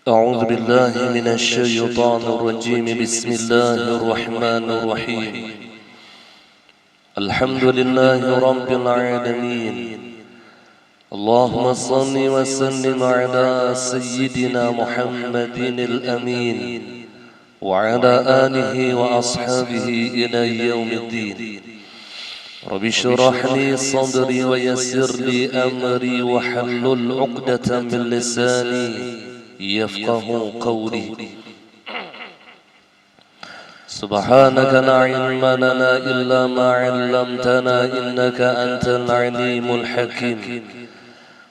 أعوذ بالله من الشيطان الرجيم. بسم الله الرحمن الرحيم. الحمد لله رب العالمين. اللهم صل وسلم على سيدنا محمد الأمين وعلى آله وأصحابه إلى يوم الدين. رب اشرح لي صدري ويسر لي أمري واحلل عقدة من لساني يفقه قولي. سبحانك لا علم لنا إلا ما علمتنا إنك أنت العليم الحكيم.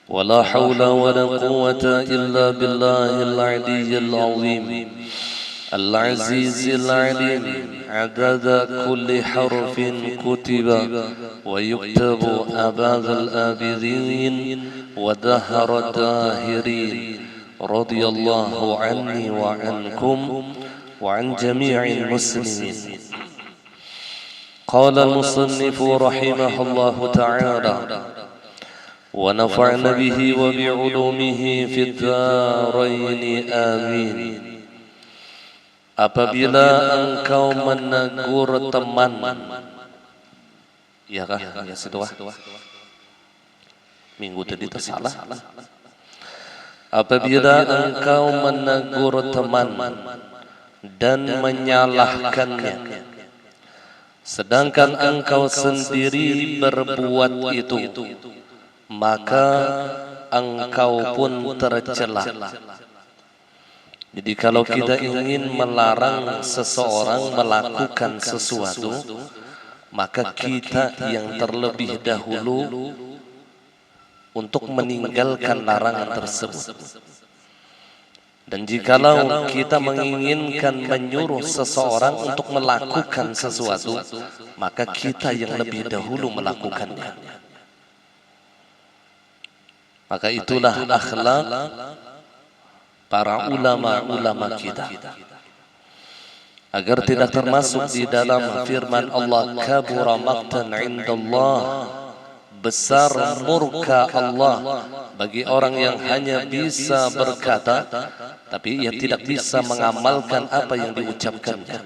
ولا حول ولا قوة إلا بالله العلي العظيم العزيز العليم. عدد كل حرف كتب ويكتب أبد الآبدين ودهر الداهرين. رضي الله عني وعنكم وعن جميع المسلمين. قال المصنف رحمه الله تعالى: ونفعنا به وبعلومه في الدارين آمين. Apabila engkau menegur teman, ya kah? Ya sudah. Minggu tadi tersalah. Apabila engkau menegur teman dan menyalahkannya, sedangkan engkau sendiri berbuat itu, maka engkau pun tercela. Jadi kalau kita ingin melarang seseorang melakukan sesuatu, maka kita yang terlebih dahulu untuk meninggalkan larangan tersebut. Dan jikalau kita menginginkan menyuruh seseorang untuk melakukan sesuatu, maka kita yang lebih dahulu melakukannya. Maka itulah akhlak para ulama-ulama kita, agar tidak termasuk di dalam firman Allah, kabura maqtan indallah, besar murka Allah bagi orang yang hanya bisa berkata tapi ia tidak bisa mengamalkan apa yang diucapkannya.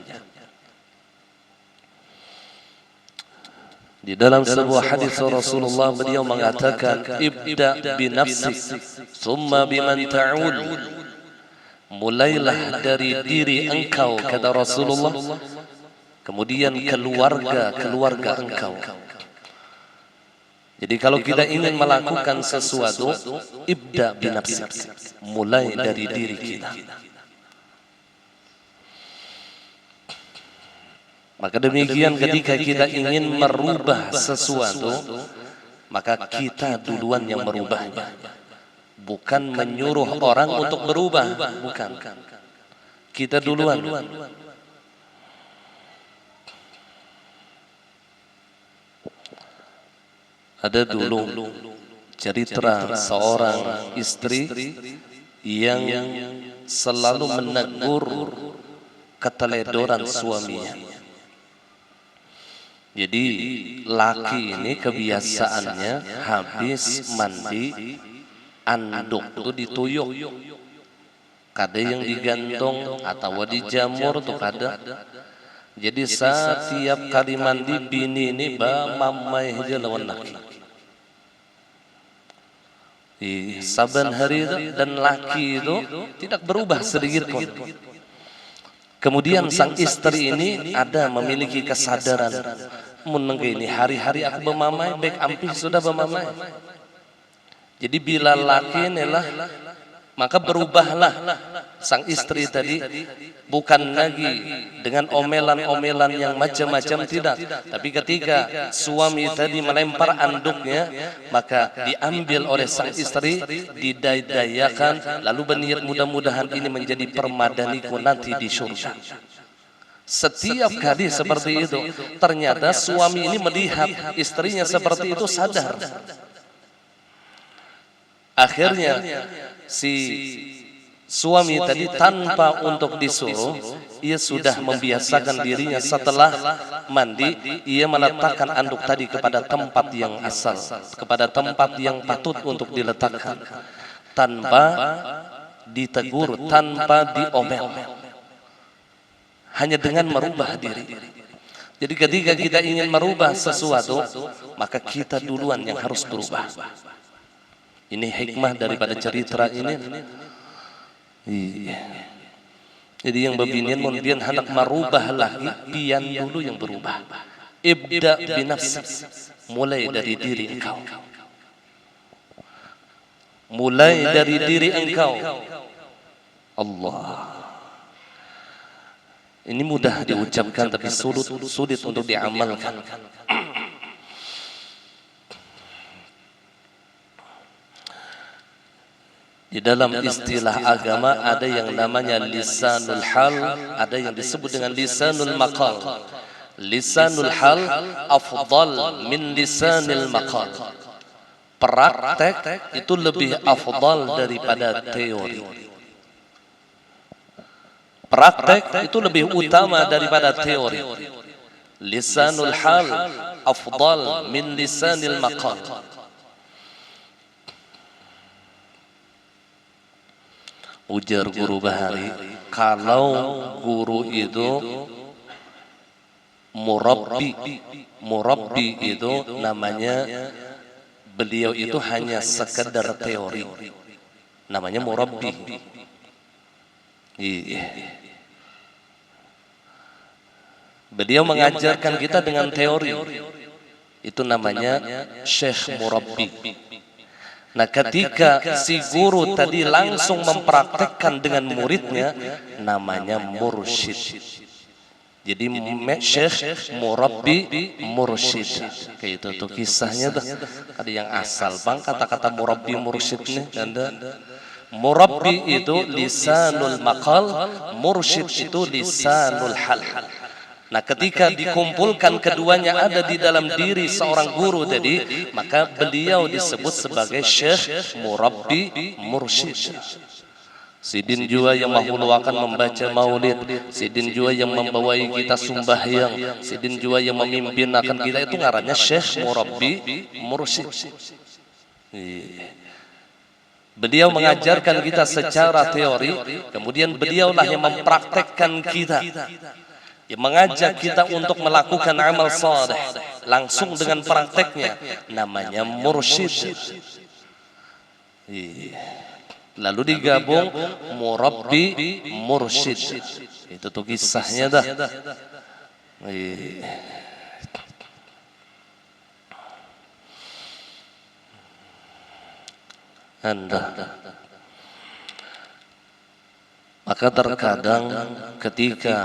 Di dalam sebuah hadis Rasulullah, beliau mengatakan, ibda binafsik summa biman ta'ul. Mulailah dari diri engkau, kata Rasulullah, kemudian keluarga engkau. Jadi kalau kita ingin melakukan sesuatu, ibda binafsik, mulai dari diri kita. Maka demikian ketika kita ingin merubah sesuatu, maka kita duluan yang merubahnya. Bukan menyuruh orang untuk berubah, bukan. Kita duluan. Ada dulu cerita seorang istri yang selalu menegur keteledoran suaminya. Jadi laki ini kebiasaannya habis mandi anduk itu dituyuk, kada yang digantung atau dijamur tuh kada. Jadi setiap kali mandi bini ini mamai aja lawan laki. Di saban hari itu, dan laki itu tidak berubah sedikit pun. Kemudian sang istri ini ada memiliki kesadaran, menengah ini hari-hari aku bermamai, baik ampih sudah bermamai. Jadi bila laki inilah, maka berubahlah sang istri tadi, bukan lagi dengan omelan-omelan yang macam-macam, tidak. Tapi ketika suami tadi melempar anduknya, maka diambil oleh sang istri, didaya-dayakan, lalu berniat mudah-mudahan ini menjadi permadaniku nanti di surga. Setiap kali seperti itu, ternyata suami ini melihat istrinya seperti itu, sadar. Akhirnya si suami tadi tanpa untuk disuruh, ia sudah membiasakan dirinya setelah mandi, ia meletakkan anduk tadi kepada tempat yang asal, kepada tempat yang patut untuk diletakkan, tanpa ditegur tanpa diomel, hanya dengan merubah diri. Jadi ketika kita ingin merubah sesuatu, maka kita duluan yang harus berubah. Ini hikmah daripada cerita ini. Iya. Jadi yang babinian mun pian hendak merubah lagi, pian dulu yang berubah. Ibda binafsi, mulai dari diri engkau. Mulai dari diri engkau. Allah. Ini mudah diucapkan tapi sulit untuk diamalkan. Di dalam istilah agama ada yang namanya lisanul hal, ada yang disebut dengan lisanul maqal. Lisanul hal afdal min lisanil maqal. Praktek itu lebih afdal daripada teori. Praktek itu lebih utama daripada teori. Lisanul hal afdal min lisanil maqal. Ujar Guru Bahari, kalau guru itu murabbi itu namanya, beliau itu hanya sekedar teori, namanya murabbi. Beliau mengajarkan kita dengan teori, itu namanya syekh murabbi. Nah, ketika si guru tadi langsung mempraktekkan dengan muridnya, namanya mursyid. Jadi syekh, murabbi, mursyid. Kayak itu tuh kisahnya tuh. Ada yang asal bang kata-kata murabbi mursyid nih. Murabbi itu lisanul maqal, mursyid itu lisanul hal. Nah, ketika dikumpulkan keduanya ada di dalam diri seorang guru tadi, maka beliau disebut sebagai syekh, murabbi, mursyid. Sidin jua yang mahuluakan membaca maulid, sidin jua yang membawai kita sembahyang, sidin jua yang memimpin akan kita, itu ngarannya syekh, murabbi, mursyid. Beliau mengajarkan kita secara teori, kemudian beliaulah yang mempraktekkan kita, yang mengajak kita untuk melakukan amal saleh langsung dengan prakteknya, namanya mursyid. Lalu digabung murabbi, mursyid. Itu tuh kisahnya dah. Maka terkadang ketika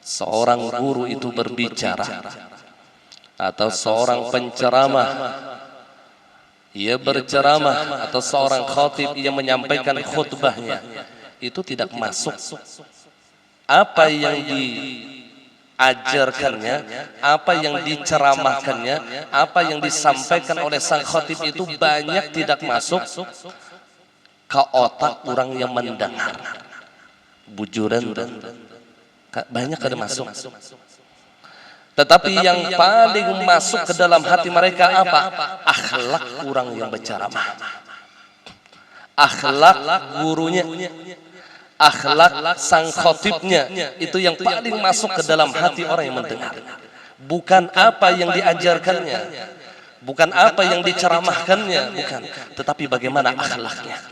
seorang guru itu berbicara atau seorang penceramah ia berceramah atau seorang khatib ia menyampaikan khutbahnya, itu tidak masuk apa yang diajarkannya, apa yang diceramahkannya, apa yang disampaikan oleh sang khatib itu banyak tidak masuk ke otak orang yang mendengar. Bujuran banyak ada masuk. Tetapi yang paling masuk ke dalam hati mereka apa? Akhlak orang yang berceramah, akhlak gurunya, akhlak sang khatibnya, itu yang paling masuk ke dalam hati orang yang mendengar. Bukan apa yang diajarkannya, bukan apa yang diceramahkannya, bukan, tetapi bagaimana akhlaknya.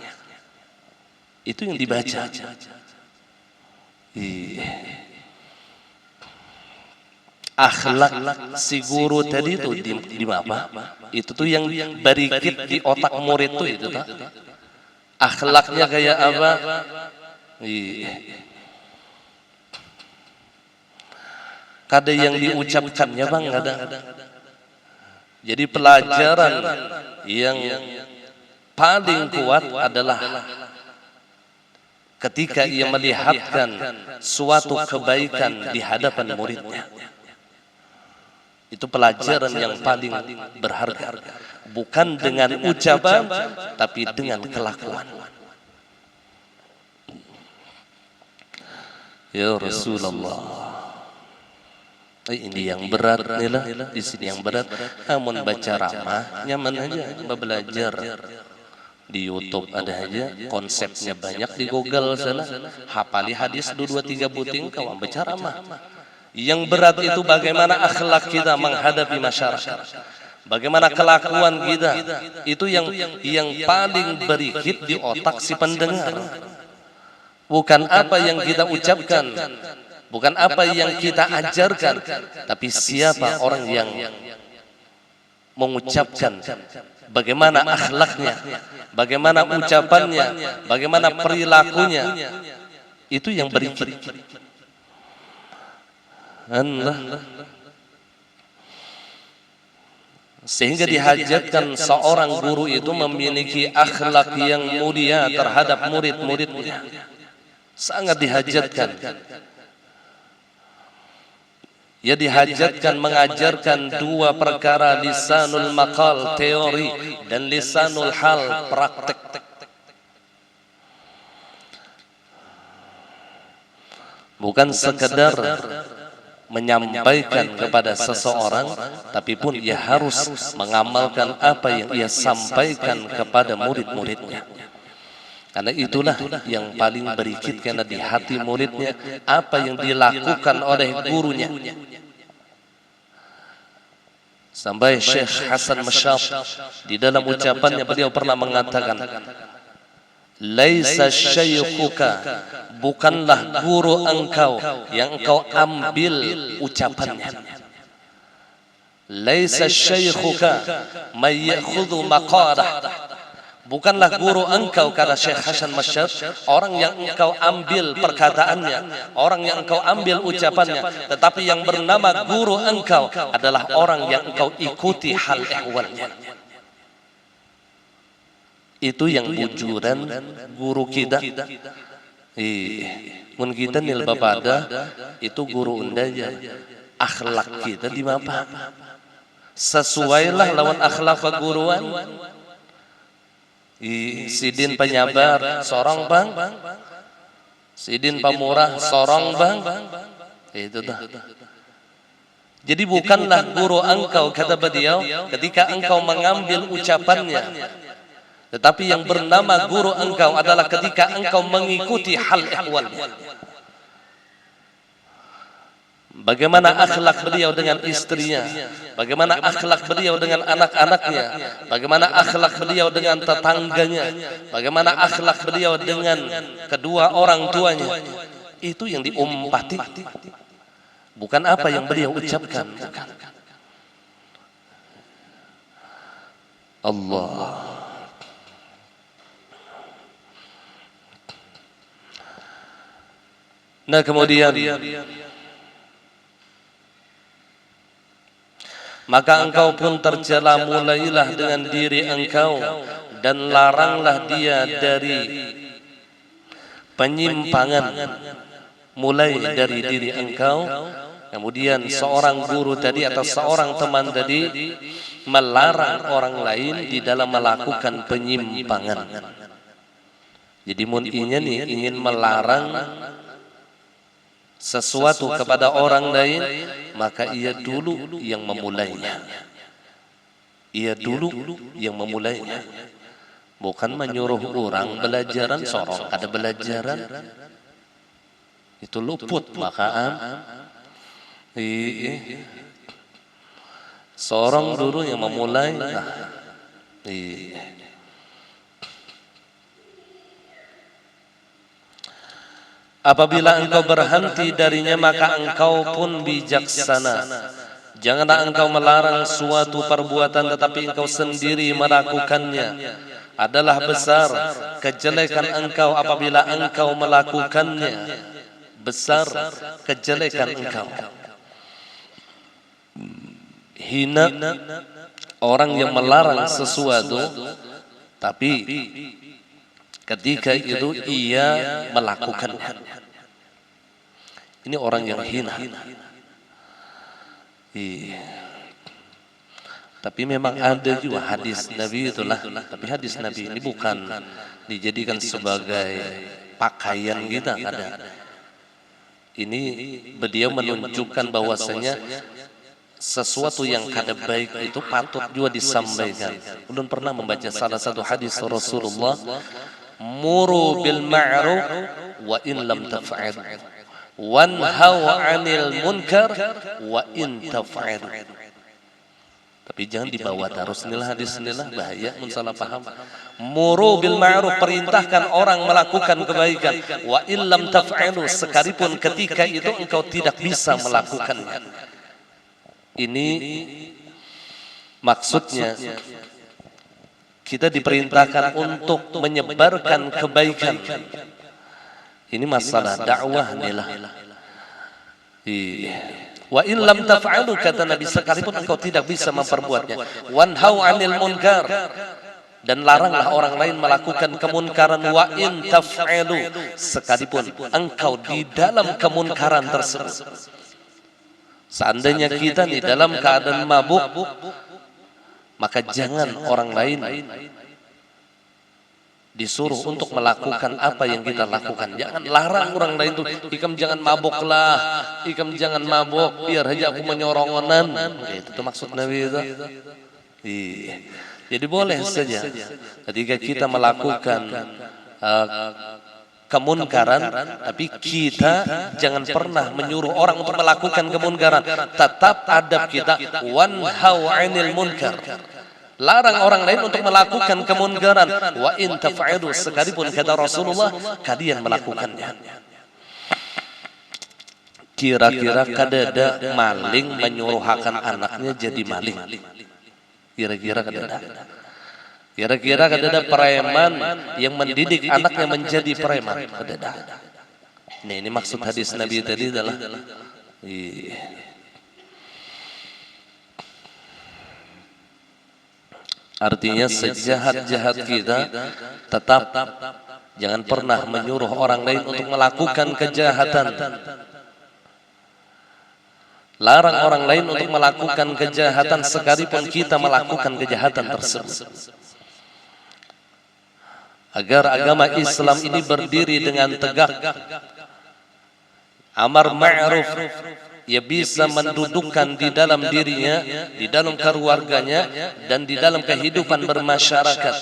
Itu yang dibaca. Akhlak si guru tadi itu di apa? Itu tuh yang barikit di otak murid tuh itu tak? Akhlaknya kayak apa? Kada yang diucapkannya bang, ada. Jadi pelajaran yang paling kuat adalah ketika ia melihatkan suatu kebaikan di hadapan muridnya. Itu pelajaran yang paling berharga. Bukan dengan ucapan, tapi dengan kelakuan. Ya Rasulullah. Ini yang berat nih lah. Di sini yang berat. Namun baca ramah, nyaman aja belajar. Di YouTube ada aja, konsepnya banyak di Google sana. Hafali hadis 2-3 buting kau bicara mah. Yang berat itu bagaimana akhlak kita menghadapi masyarakat. Bagaimana kelakuan kita. Itu yang paling berikit di otak si pendengar. Bukan apa yang kita ucapkan, bukan apa yang kita ajarkan, tapi siapa orang yang mengucapkan, bagaimana akhlaknya, bagaimana ucapannya, bagaimana perilakunya, itu yang berikit. Sehingga dihajatkan seorang guru itu memiliki akhlak yang mulia terhadap murid-muridnya. Sangat dihajatkan. Ya dihajatkan mengajarkan dua perkara, lisanul maqal teori dan lisanul hal praktek. Bukan sekedar menyampaikan kepada seseorang, tapi pun ia harus mengamalkan apa yang ia sampaikan kepada murid-muridnya. Karena itulah yang paling berikit karena di hati muridnya apa yang dilakukan oleh gurunya. Sampai Syekh Hasan Masyaf di dalam ucapannya beliau pernah mengatakan, laisa syaykhuka, bukanlah guru engkau yang engkau ambil ucapannya. Laisa syaykhuka may ya'khudhu maqalah, bukanlah guru engkau, kata Syekh Hasan Masyaf, orang yang engkau ambil perkataannya, orang yang engkau ambil ucapannya, tetapi yang bernama guru engkau adalah orang yang engkau ikuti hal ehwalnya. Itu yang bujuran guru kita. Mun kita nil bapada itu guru undaya. Akhlak kita di mana? Sesuailah lawan akhlak guruan. Sidin penyabar sorong bang, sidin pemurah sorong bang. Itu dah. Jadi bukanlah guru engkau, kata beliau, ketika engkau mengambil ucapannya, tetapi yang bernama guru engkau adalah ketika engkau mengikuti hal ehwalnya. Bagaimana akhlak beliau dengan istrinya, bagaimana akhlak beliau dengan anak-anaknya, bagaimana akhlak beliau dengan tetangganya, bagaimana akhlak beliau dengan kedua orang tuanya. Itu yang diumpati, bukan apa yang beliau ucapkan. Allah. Nah kemudian maka engkau pun tercela, mulailah dengan diri engkau dan laranglah dia dari penyimpangan, mulai dari diri engkau. Kemudian seorang guru tadi atau seorang teman tadi melarang orang lain di dalam melakukan penyimpangan. Jadi mun ingin melarang sesuatu kepada orang lain, maka ia dulu yang memulainya. Ia dulu yang memulainya. Bukan menyuruh orang belajaran sorong, ada belajaran itu luput, maka sorong dulu yang memulai. Apabila engkau berhenti darinya, maka engkau pun bijaksana. Janganlah engkau melarang suatu perbuatan tetapi engkau sendiri melakukannya. Adalah besar kejelekan engkau apabila engkau melakukannya. Besar kejelekan engkau. Hina orang yang melarang sesuatu tapi ketika itu ia melakukannya. Ini orang yang hina. Tapi memang ada juga hadis Nabi itulah. Tapi hadis Nabi ini bukan dijadikan sebagai pakaian kita, ada. Ini beliau menunjukkan bahwasanya sesuatu yang kada baik itu patut juga disampaikan. Ulun pernah membaca salah satu hadis Rasulullah, muru bil ma'ruf wa in lam taf'al, wanhau 'anil munkar wa in taf'al. Tapi jangan dibawa terus nilai hadis nilai, bahaya mun salah paham. Muru bil ma'ruf, perintahkan orang melakukan kebaikan, wa illam taf'alu, sekalipun ketika itu engkau tidak bisa melakukannya. Ini maksudnya kita diperintahkan untuk menyebarkan kebaikan. Ini masalah dakwah nilai. Wa in lam taf'alu, kata Nabi, sekalipun engkau tidak bisa memperbuatnya. Wanhau 'anil munkar, dan laranglah orang lain melakukan kemunkaran. Wa in taf'alu, sekalipun engkau di dalam kemunkaran tersebut. Seandainya kita di dalam keadaan mabuk, maka jangan orang lain disuruh untuk melakukan apa yang kita lakukan. Jangan larang orang lain tuh, ikam jangan mabuklah, ikam jangan mabuk, biar aja aku menyorongonan. Itu tuh maksud Nabi itu. Jadi boleh saja ketika kita melakukan kemunkaran, tapi kita jangan pernah menyuruh orang untuk melakukan kemunkaran. Tetap adab kita, wanhau 'anil munkar, larang orang lain untuk melakukan kemunkaran. Wa in taf'alu, sekalipun kata Rasulullah kalian melakukannya. Kira-kira kadada maling menyuruhkan anaknya jadi maling? Kira-kira kadada? Kira-kira kadada preman yang mendidik anaknya menjadi preman? Kadada. Ini maksud hadis Nabi tadi adalah artinya sejahat-jahat kita tetap jangan pernah menyuruh orang lain untuk melakukan kejahatan. Larang orang lain untuk melakukan kejahatan sekalipun kita melakukan kejahatan tersebut. Agar agama Islam ini berdiri dengan tegak, amar ma'ruf, ia bisa mendudukkan di dalam dirinya, di dalam keluarganya, dan di dalam kehidupan bermasyarakat.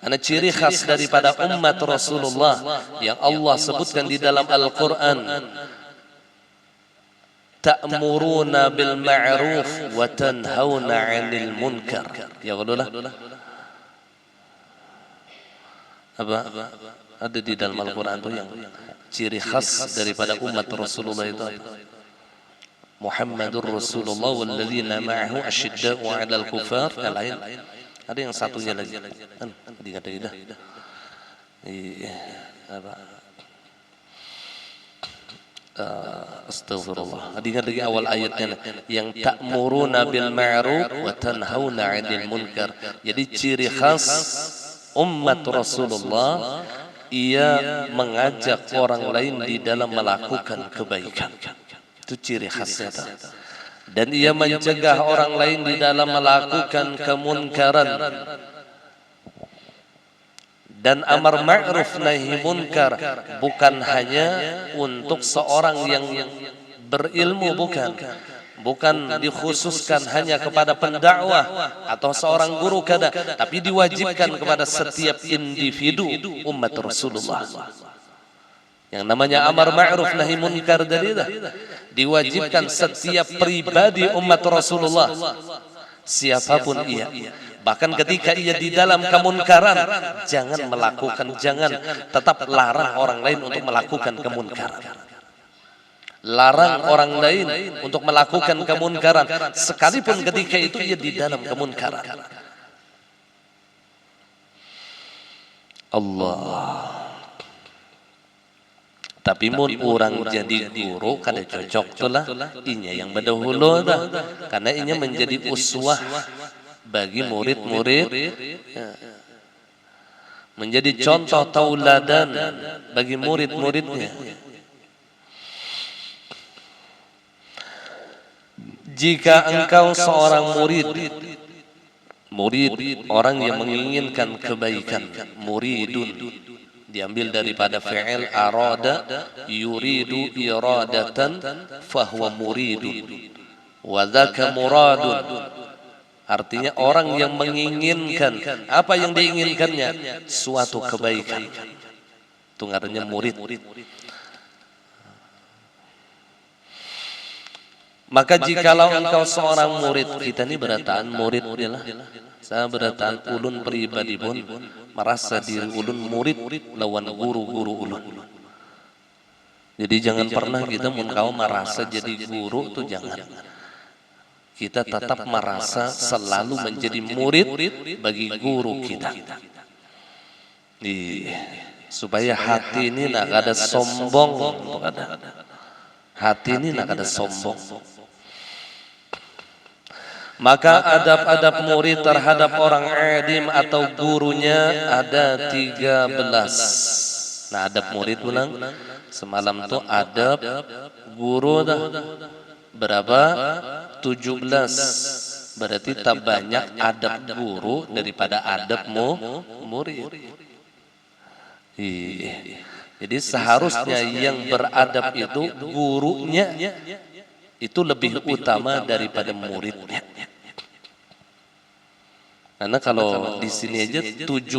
Karena ciri khas daripada umat Rasulullah yang Allah sebutkan di dalam Al-Quran, ta'muruna bil ma'ruf wa tanhauna 'anil munkar. Ya Allah, apa ada di dalam Al-Quran itu yang ciri khas daripada umat Rasulullah itu? Muhammadur Rasulullah walladzina ma'ahu asyidda'u 'alal kufar. Lain. Ada yang satunya lagi. Ingat. Astagfirullah. Ingat lagi awal ayatnya yang ta'muruna bil ma'ruf wa tanhauna 'anil munkar. Jadi ciri khas umat Rasulullah, ia mengajak orang lain di dalam melakukan kebaikan. Itu ciri khasnya. Dan ia mencegah orang lain di dalam melakukan kemunkaran. Dan amar ma'ruf nahi munkar bukan hanya untuk seorang yang berilmu, bukan dikhususkan hanya kepada pendakwah atau seorang guru kada, tapi diwajibkan kepada setiap individu umat Rasulullah. Yang namanya amar ma'ruf nahi munkar tadi diwajibkan setiap pribadi umat Rasulullah, siapapun ia. Bahkan ketika ia di dalam kemunkaran, jangan tetap larang orang lain untuk melakukan kemunkaran. Larang orang lain untuk melakukan kemunkaran sekalipun ketika itu ia di dalam kemunkaran. Allah. Tapi mun orang jadi guru kada cocok tulah inya yang berdahulu dah, karena inya menjadi uswah bagi murid-murid, menjadi contoh tauladan bagi murid-muridnya. Jika engkau seorang murid orang yang menginginkan kebaikan, muridun diambil daripada fi'il arada yuridu iradatan fahuwa muridun, wa dzaka muradun, artinya orang yang menginginkan apa yang diinginkannya, suatu kebaikan. Itu artinya murid. Maka jikalau engkau seorang murid, kita ini berataan murid lah. Saya berataan ulun pribadi pun merasa diri ulun murid lawan guru-guru ulun. Jadi jangan pernah kita kau merasa jadi guru tuh jangan. Kita tetap merasa selalu menjadi murid bagi guru kita. Supaya hati ini nak ada sombong, hati ini nak ada sombong. Maka adab-adab murid terhadap orang alim atau gurunya ada 13. Nah, adab murid ulang semalam tuh adab guru dah berapa? 17. Berarti tak banyak adab guru daripada adab murid. Jadi seharusnya yang beradab itu gurunya itu lebih utama daripada muridnya. Karena kalau di sini aja 17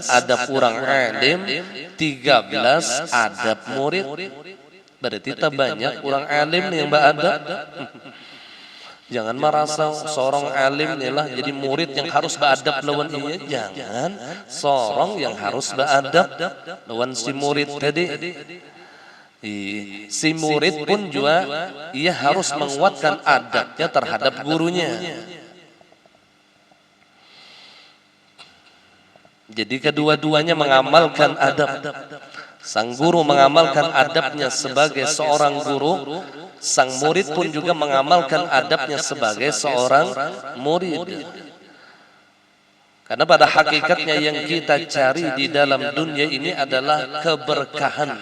adab orang alim, 13 adab murid. Berarti tak banyak orang alim yang beradab. Jangan merasa seorang alim inilah jadi murid yang harus beradab lawan iya. Jangan seorang yang harus beradab lawan si murid tadi. Si murid pun juga ia harus menguatkan adabnya terhadap gurunya. Jadi kedua-duanya mengamalkan adab. Sang guru mengamalkan adabnya sebagai seorang guru, sang murid pun juga mengamalkan adabnya sebagai seorang murid. Karena pada hakikatnya yang kita cari di dalam dunia ini adalah keberkahan.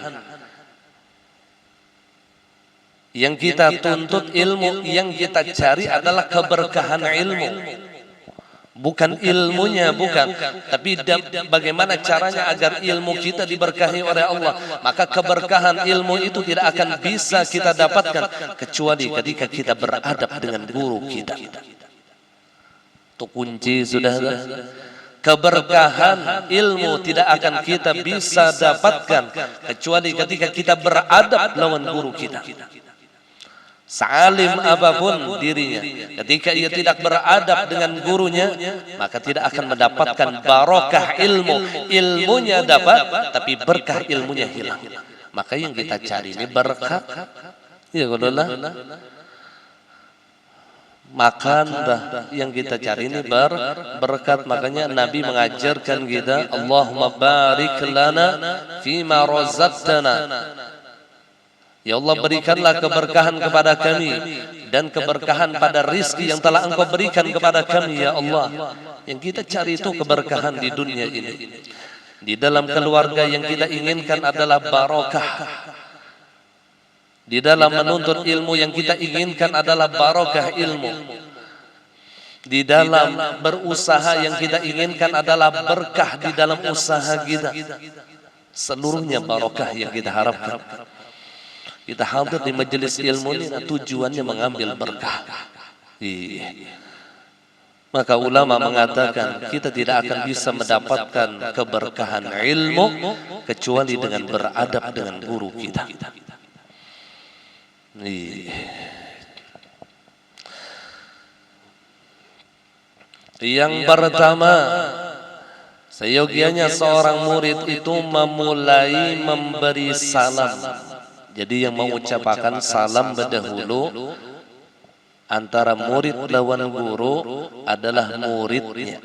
Yang kita tuntut ilmu, yang kita cari adalah keberkahan ilmu. Bukan ilmunya, bukan. Tapi bagaimana caranya agar ilmu kita diberkahi oleh Allah. Maka keberkahan ilmu itu tidak akan bisa kita dapatkan kecuali ketika kita beradab dengan guru kita. Itu kunci sudah. Keberkahan ilmu tidak akan kita bisa dapatkan kecuali ketika kita beradab lawan guru kita. Salim apapun dirinya, ketika ia tidak beradab dengan gurunya, maka tidak akan mendapatkan barokah ilmu. Ilmunya dapat, tapi berkah ilmunya hilang. Maka yang kita cari ini berkah. Ya Allah. Makan dah yang kita cari ini berkat. Makanya Nabi mengajarkan kita, Allahumma barik lana fima razaqtana. Ya Allah, berikanlah keberkahan kepada kami dan keberkahan pada rizki yang telah Engkau berikan kepada kami, ya Allah. Yang kita cari itu keberkahan di dunia ini. Di dalam keluarga yang kita inginkan adalah barokah. Di dalam menuntut ilmu yang kita inginkan adalah barokah ilmu. Di dalam berusaha yang kita inginkan adalah berkah di dalam usaha kita. Seluruhnya barokah yang kita harapkan. Kita hadir di majelis ilmu ini tujuannya mengambil berkah. Maka ulama mengatakan kita tidak akan bisa mendapatkan keberkahan ilmu kecuali dengan beradab dengan guru kita. Yang pertama, seyogianya seorang murid itu memulai memberi salam. Jadi yang mengucapkan salam berdahulu antara murid lawan guru adalah muridnya.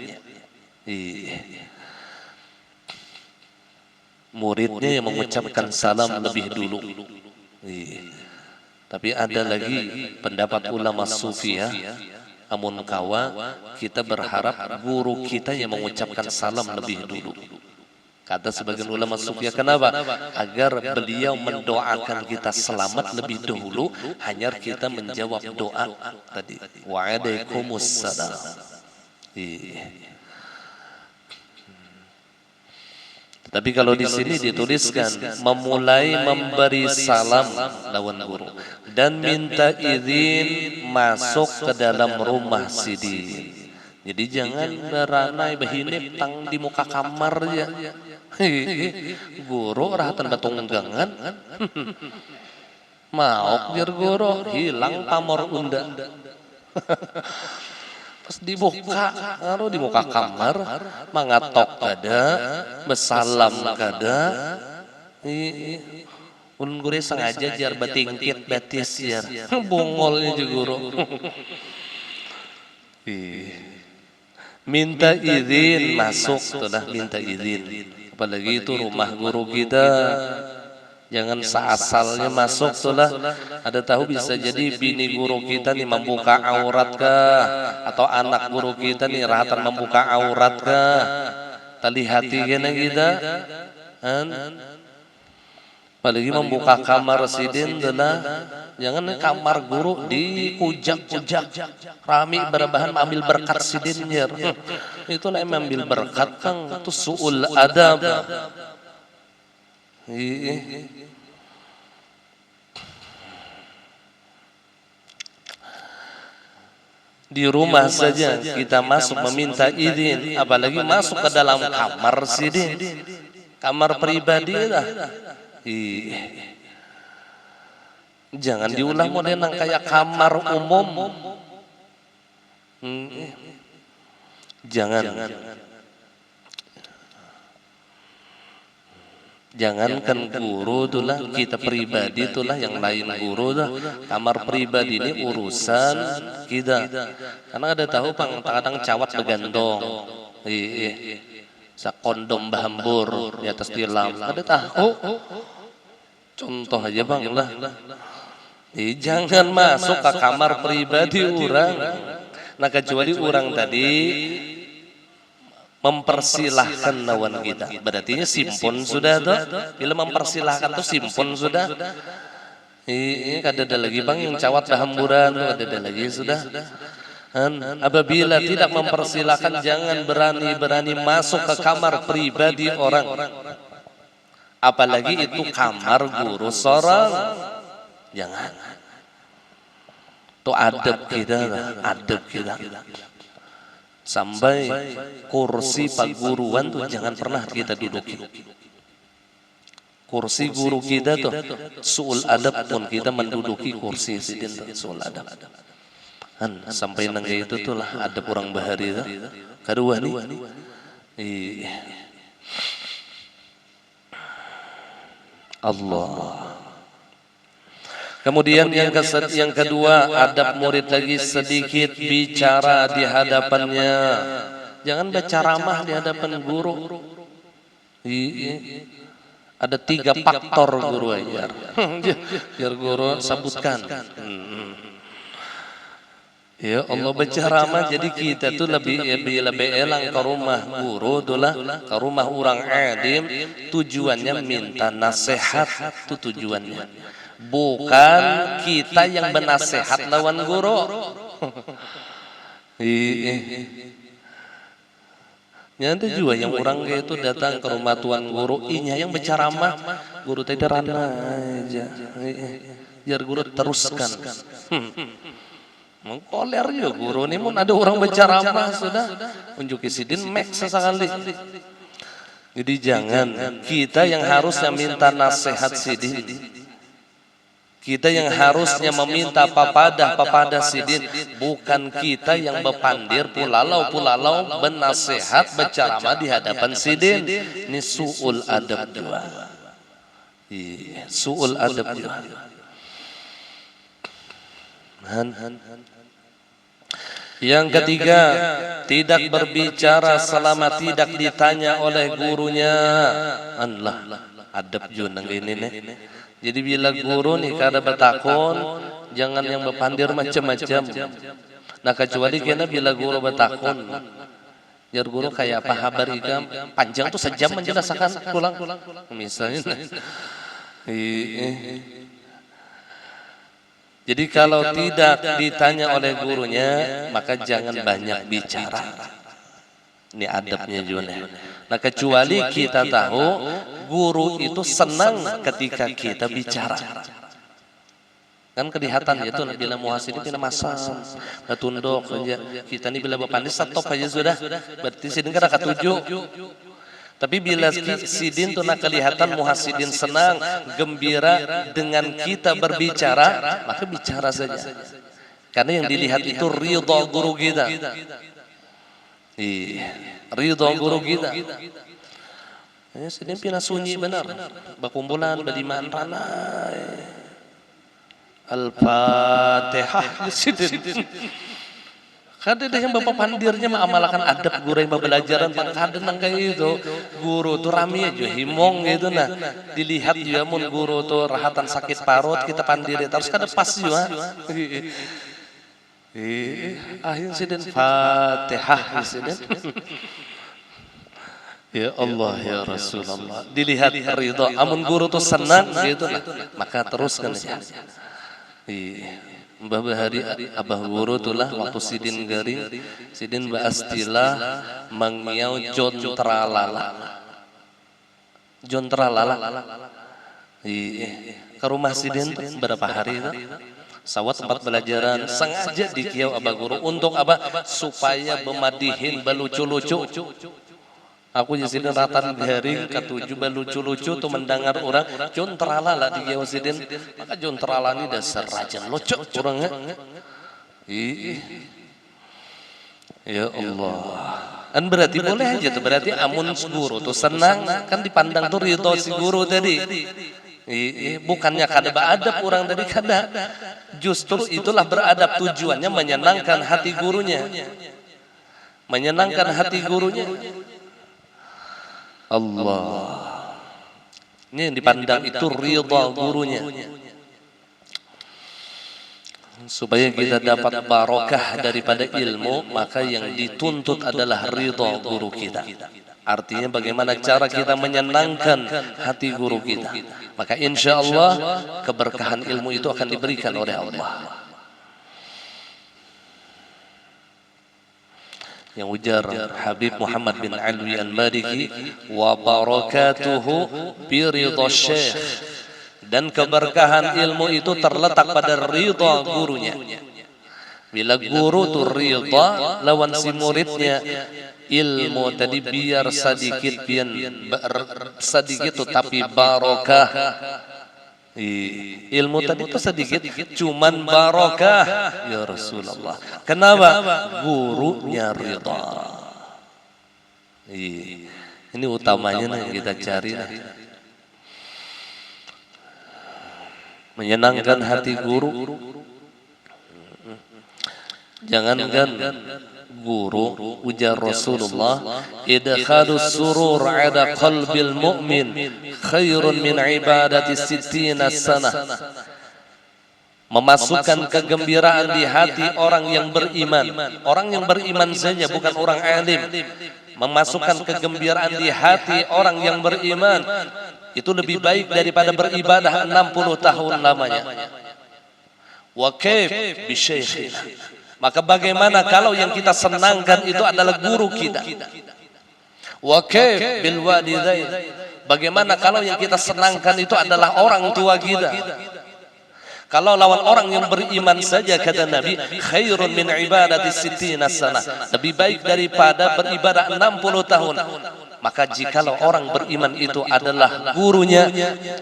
Muridnya yang mengucapkan salam lebih dulu. Tapi ada lagi pendapat ulama sufi ya. Amun kawa kita berharap guru kita yang mengucapkan salam lebih dulu. Kata sebagian ulama sufi, kenapa? Agar beliau mendoakan kita selamat lebih dahulu, hanya kita menjawab doa tadi. Wa'alaikumussalam. Tapi kalau di sini dituliskan memulai memberi salam lawan guru dan minta izin masuk ke dalam rumah sidin. Jadi jangan beranai behinip tang di muka kamar ya. Guru rahatan batunggangan. Maok biar guru hilang pamor unda. Pas dibuka, di muka kamar, mangatok kada, besalam kada, ulun guru sengaja jar batingkit batis jar, bongolnya juga guru. Minta izin masuk, tuh dah minta izin. Apalagi itu rumah guru kita. Jangan seasalnya masuk tuh lah. Ada tahu bisa jadi bini guru kita nih membuka aurat kah, atau anak guru kita nih rahatan membuka aurat kah. Tali hati kena kita. Apalagi membuka kamar sidin adalah jangan kamar guru dikujak-kujak. Rami berbahan ambil berkat sidin jar. Itulah yang ambil berkat kang itu suul adab. Di rumah saja kita masuk meminta izin, apalagi masuk ke dalam kamar sidin, kamar pribadi lah. Jangan diulang model kayak kamar umum. Jangankan guru itulah, kita pribadi itulah, yang lain guru dah. Kamar pribadi ini urusan kita. Karena ada tahu kadang cawat begandong. Sak kondom bahambur di atas tilam. Ada tahu. Contoh aja bang lah. Jangan masuk ke kamar pribadi orang. Nah kecuali orang tadi mempersilahkan lawan kita, berarti simpon sudah tuh. Bila mempersilahkan tuh simpon sudah. Ini ada lagi bang yang cawat hamburan tuh, ada lagi sudah. Apabila tidak mempersilahkan, jangan berani masuk ke kamar pribadi orang. Apalagi itu kamar guru seorang. Jangan. Tuh adab kita. Sampai kursi paguruan tuh jangan pernah kita duduki. Kursi guru kita tuh suul adab pun kita menduduki kursi sidin tuh suul adab. Sampai nangga itu tuh lah adab orang bahari tuh. Kedua nih. Allah. Kemudian yang kedua, adab murid lagi sedikit bicara di hadapannya. Jangan berceramah di hadapan guru. Ada 3 faktor guru ajar. Biar guru sebutkan. Ya Allah berceramah, jadi kita tuh lebih elang ke rumah guru itulah, ke rumah orang alim, tujuannya minta nasihat, itu tujuannya. Bukan kita yang benasehat lawan guru. Nanti juga yang orang kayak itu datang ke rumah tuan guru, inya yang berceramah, guru teh derana aja. Biar guru teruskan. Mengkoler juga guru ini mun ada orang berceramah sudah unjuk sidin mek sesekali. Jadi jangan kita yang harusnya minta nasihat sidin. Kita yang harusnya meminta papadah sidin, bukan kita yang bepandir pulalau benasehat berceramah di hadapan sidin. Ini suul adab juga. Suul adab juga. Yang ketiga, tidak berbicara selama tidak ditanya oleh gurunya. Allah, adab juga ini nih. Jadi bila guru nih kada bertakun, jangan yang berpandir macam-macam. Nah kecuali kena bila guru bertakun, biar guru kayak apa habar ikam panjang tuh sejam menjelaskan pulang misalnya. Jadi kalau tidak ditanya oleh gurunya, maka jangan banyak bicara. Ini adabnya juga nih. Nah kecuali kita tahu guru itu senang ketika kita bicara. Kan kelihatan itu bila muhasini tidak masam, tunduk aja. Kita ini bila berpandai stop aja sudah. Berarti sidin kan ketujuh. Tapi bila sidin tuh nak kelihatan muhasidin senang, gembira dengan kita berbicara, maka bicara saja. Karena yang dilihat itu ridha guru kita. Ridha guru kita. Ya, sidin pina sunyi benar. Bakumpulan badimaan ranai. Al-Fatihah sidin. Kada ada yang bapak pandirnya mengamalkan adab guru yang belajaran pada kada nang kayak itu. Guru tuh rame aja himong gitu nah. Dilihat juga mun guru tuh rahatan sakit parut kita pandiri terus kada pas juga. Akhir sidin Fatihah sidin. Ya Allah ya Rasulullah. Dilihat ridha amun guru tuh senang gitu nah. Maka teruskan aja. Mbah Bahari Abah Guru tulah waktu sidin garing sidin baastilah mangiau jontralala ke rumah sidin tuh berapa hari itu sawat tempat belajaran sengaja dikiau Abah Guru untuk apa supaya memadihin balucu-lucu. Aku jadi ratan garing ketujuh lucu-lucu tuh mendengar orang jontrala lah di Jawa Sidin. Maka jontrala ini dasar raja lucu orangnya. Ya Allah. Kan berarti boleh aja tuh berarti amun guru tuh senang kan dipandang tuh ridho si guru tadi. Bukannya kada beradab orang tadi kada. Justru itulah beradab tujuannya menyenangkan hati gurunya. Menyenangkan hati gurunya. Allah. Ini yang dipandang itu ridha gurunya. Supaya kita dapat barokah daripada ilmu, maka yang dituntut adalah ridha guru kita. Artinya bagaimana cara kita menyenangkan hati guru kita. Maka insya Allah keberkahan ilmu itu akan diberikan oleh Allah. Yang ujar Habib Muhammad bin Alwi al-Maliki wa barakatuhu bi ridha syekh, dan keberkahan ilmu itu terletak pada ridha gurunya. Bila guru tu ridha lawan si muridnya, ilmu tadi biar sedikit tapi barokah. Ilmu tadi itu sedikit cuman barokah ya Rasulullah. Kenapa? Gurunya ridha. Ini utamanya yang kita cari. Menyenangkan hati guru. Jangankan guru, ujar Rasulullah, idkhalus surur ala qalbil mu'min khairun min ibadati sittina sanah. Memasukkan kegembiraan di hati orang yang beriman. Orang yang beriman saja, bukan orang alim. Memasukkan kegembiraan di hati orang yang beriman itu lebih baik daripada beribadah 60 tahun lamanya. Wa kaif bi syaikhina. Maka bagaimana kalau yang kita senangkan itu adalah guru kita? Wa kaif bil walidain. Bagaimana kalau yang kita senangkan itu adalah orang tua kita? Kalau lawan orang yang beriman saja kata Nabi, khairun min ibadati sittina sanah. Lebih baik daripada beribadah 60 tahun. Maka jikalau orang beriman itu adalah gurunya,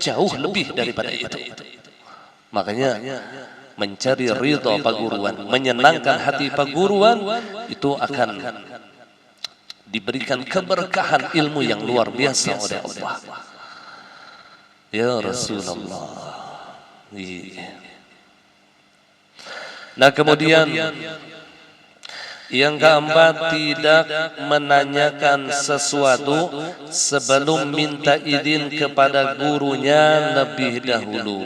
jauh lebih daripada itu. Makanya mencari ridha paguruan, menyenangkan hati paguruan itu akan diberikan keberkahan ilmu yang luar biasa oleh Allah. Ya Rasulullah. Nah kemudian yang keempat, tidak menanyakan sesuatu sebelum minta izin kepada gurunya lebih dahulu.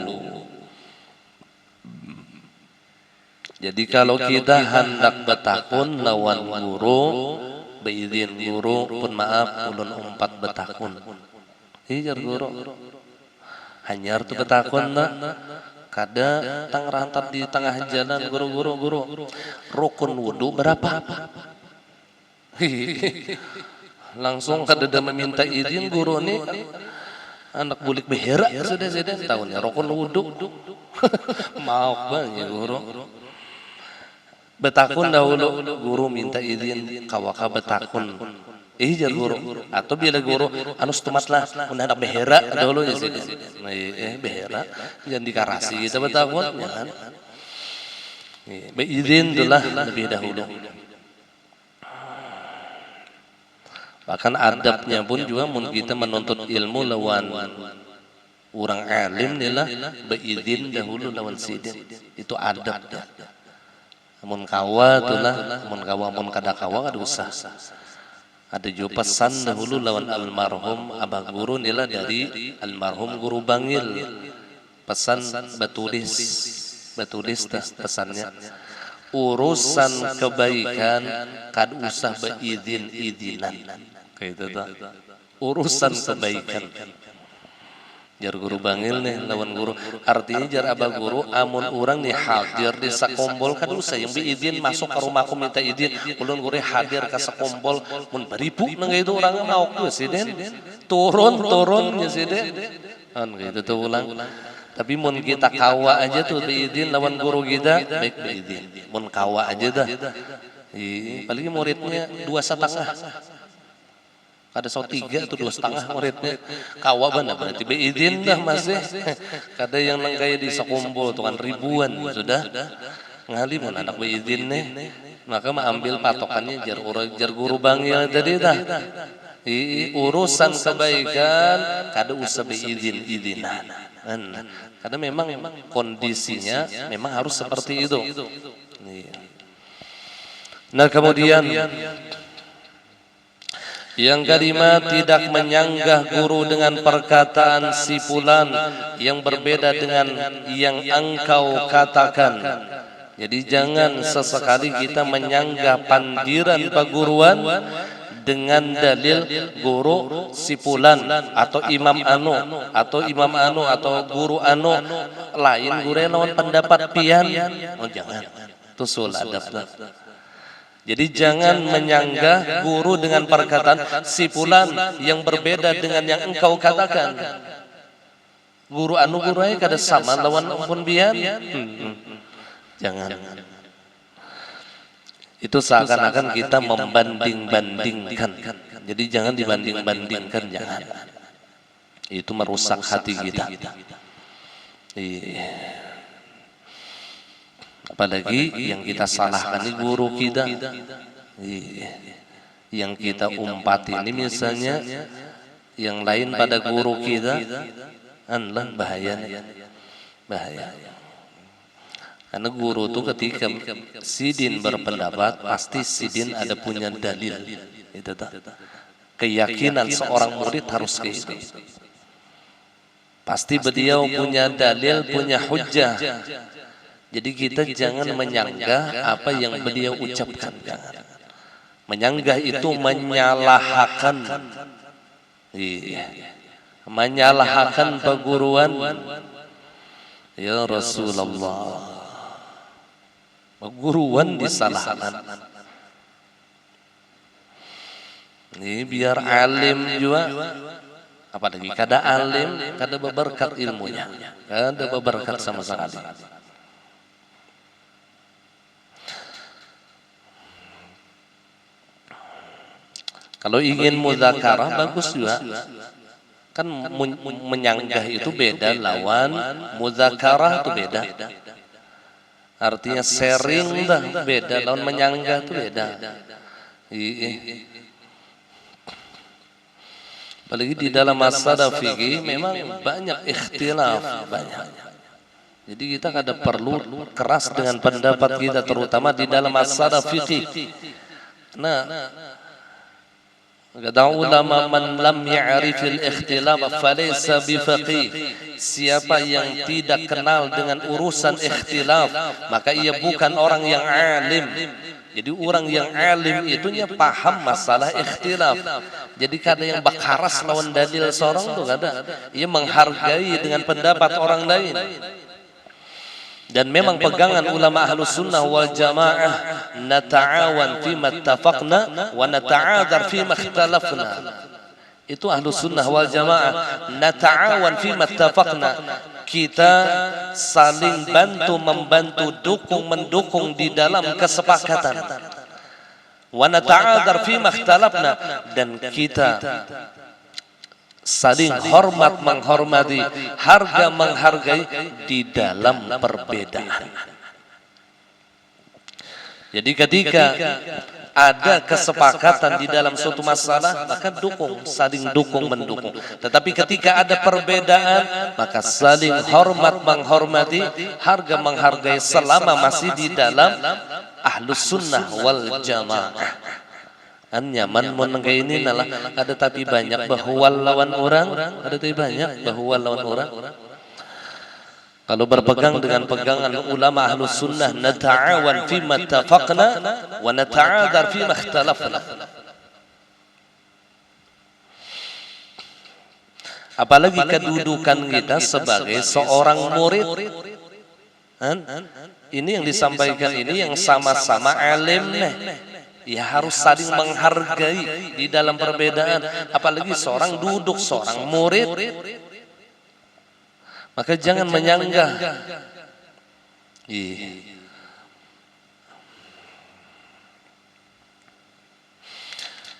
Jadi kalau kita hendak betakun lawan guru, beizin guru pun maaf ulun umpat betakun. Ijar guru. Hanyar tu betakun nak. Kada tang rantat di tengah jalan guru. Rukun wudu berapa? langsung kada meminta izin guru nih anak bulik behera sudah tahunnya rokok wuduk maaf banget guru betakun dahulu guru minta izin kawaka betakun jar guru atau bila guru anu setumatlah anak behera dahulu ya behera jangan dikarasi kita betakun jangan beizin itulah lebih dahulu. Bahkan adabnya pun juga mun kita menuntut ilmu lawan orang alim nilah beizin dahulu lawan sidin itu adabnya. Mun kawa itulah mun kada kawa kada usah. Ada juga pesan dahulu lawan almarhum abah guru nilah dari almarhum guru Bangil. Pesan batulis pesannya. Urusan kebaikan kad usah beizin-izinan. Kayak itu tuh. Urusan kebaikan. Jar guru Bangil nih lawan guru. Artinya jar abah guru amun orang nih hadir di sakombol kad usah yang beizin masuk ke rumahku minta izin. Ulun guru hadir ke sakombol mun beribu nang itu orang mau tuh siden. Turun ya siden. Kan gitu tuh ulang. Tapi mun kita kawa aja tuh beizin lawan guru kita baik beizin. Mun kawa aja dah. Paling muridnya 2,5. Kada 3 atau 2,5 muridnya. Kawa benar berarti beizin dah masih. Kada yang nangkaya di sakumpul tuh kan ribuan sudah. Ngali mun anak beizin nih. Maka ambil patokannya jar guru Bangil tadi dah. Urusan kebaikan kada usah beizin-izinan. Karena memang kondisinya memang harus seperti itu. Nah kemudian yang kelima, tidak menyanggah guru dengan perkataan si fulan yang berbeda dengan yang engkau katakan. Jadi jangan sesekali kita menyanggah pandiran perguruan dengan dalil guru si fulan atau imam anu atau guru anu lain guru lawan pendapat pian. Oh jangan. Itu sul adab. Jadi jangan menyanggah guru dengan perkataan si fulan yang berbeda dengan yang engkau katakan. Guru anu guru aya kada sama lawan pun pian. Jangan. Itu seakan-akan kita membanding-bandingkan. Jadi jangan dibanding-bandingkan, jangan. Itu merusak hati kita. Apalagi yang kita salahkan ini guru kita. Yang kita umpati ini misalnya yang lain pada guru kita, anlah bahaya. Karena guru itu ketika sidin berpendapat pasti sidin ada punya dalil. Itu tak. Keyakinan seorang murid harus kayak itu. Pasti beliau punya dalil, punya hujjah. Jadi kita jangan menyanggah apa yang beliau ucapkan. Jangan. Menyanggah itu menyalahkan. Menyalahkan perguruan. Ya Rasulullah. Guruan disalahkan. Ini biar alim juga. Apalagi kada alim, kada berberkat ilmunya, kada berberkat sama sekali. Kalau ingin mudzakarah bagus juga. Kan menyanggah itu beda lawan mudzakarah itu beda. Artinya sharing dah beda, lawan menyanggah itu beda. Apalagi di dalam masalah fikih memang banyak ikhtilaf, banyak. Jadi kita kada perlu keras dengan pendapat kita, terutama di dalam masalah fikih. Nah, kata ulama, man lam ya'rifil ikhtilaf falaysa bifaqih. Siapa yang tidak kenal dengan urusan ikhtilaf, maka ia bukan orang yang alim. Jadi orang yang alim itunya paham masalah ikhtilaf. Jadi kada yang bakaras lawan dalil seorang tuh kada. Ia menghargai dengan pendapat orang lain. Dan memang pegangan ulama ahlus sunnah wal jamaah, nata'awan fima ittafaqna wa nata'adar fima ikhtalafna. Itu ahlus sunnah wal jamaah, nata'awan fima ittafaqna. Kita saling bantu membantu, dukung mendukung di dalam kesepakatan. Wa nata'adar fima ikhtalafna, dan kita saling hormat menghormati, harga menghargai di dalam perbedaan. Jadi ketika ada kesepakatan di dalam suatu masalah, maka dukung, saling dukung mendukung. Tetapi ketika ada perbedaan, maka saling hormat menghormati, harga menghargai selama masih di dalam ahlus sunnah wal jamaah. Nyaman mau kayak ini nalah, ada tapi banyak bahwa lawan orang, ada tapi banyak bahwa lawan orang. Kalau berpegang dengan pegangan ulama ahlus sunnah, nata'awan fima ittafaqna wa nata'adar fima ikhtalafna. Apalagi kedudukan kita sebagai seorang murid. Ini yang disampaikan ini yang sama-sama alim nih. Ya harus saling menghargai di dalam perbedaan. Apalagi seorang duduk, seorang murid, maka jangan menyanggah.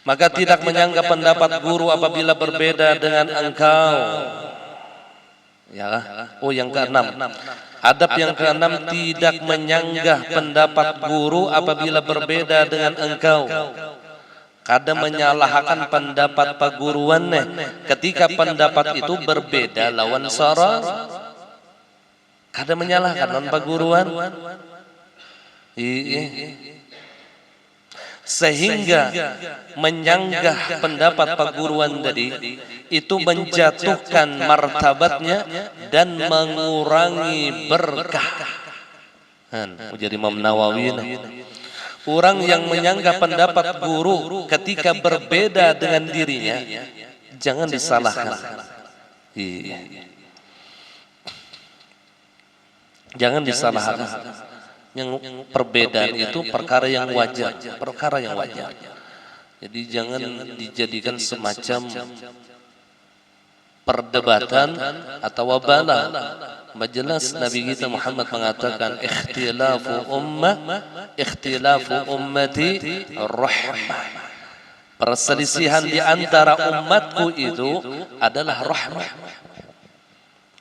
Maka tidak menyanggah pendapat guru apabila berbeda dengan engkau. Ya, yang keenam. Adab yang keenam, tidak menyanggah pendapat guru apabila berbeda dengan engkau. Kadang menyalahkan pendapat paguruannya ketika pendapat itu berbeda lawan sara. Kadang menyalahkan lawan paguruan. Sehingga menyanggah pendapat paguruan tadi itu menjatuhkan martabatnya dan mengurangi berkah. Jadi Imam Nawawi, orang yang menyanggah pendapat guru ketika berbeda dengan dirinya, jangan disalahkan. Jangan disalahkan. Yang perbedaan itu perkara yang wajar, perkara yang wajar. Jadi jangan dijadikan semacam perdebatan atau wabalah. Jelas Nabi kita Muhammad mengatakan ikhtilafu ummati rahmah. Perselisihan di antara umatku itu adalah rahmah.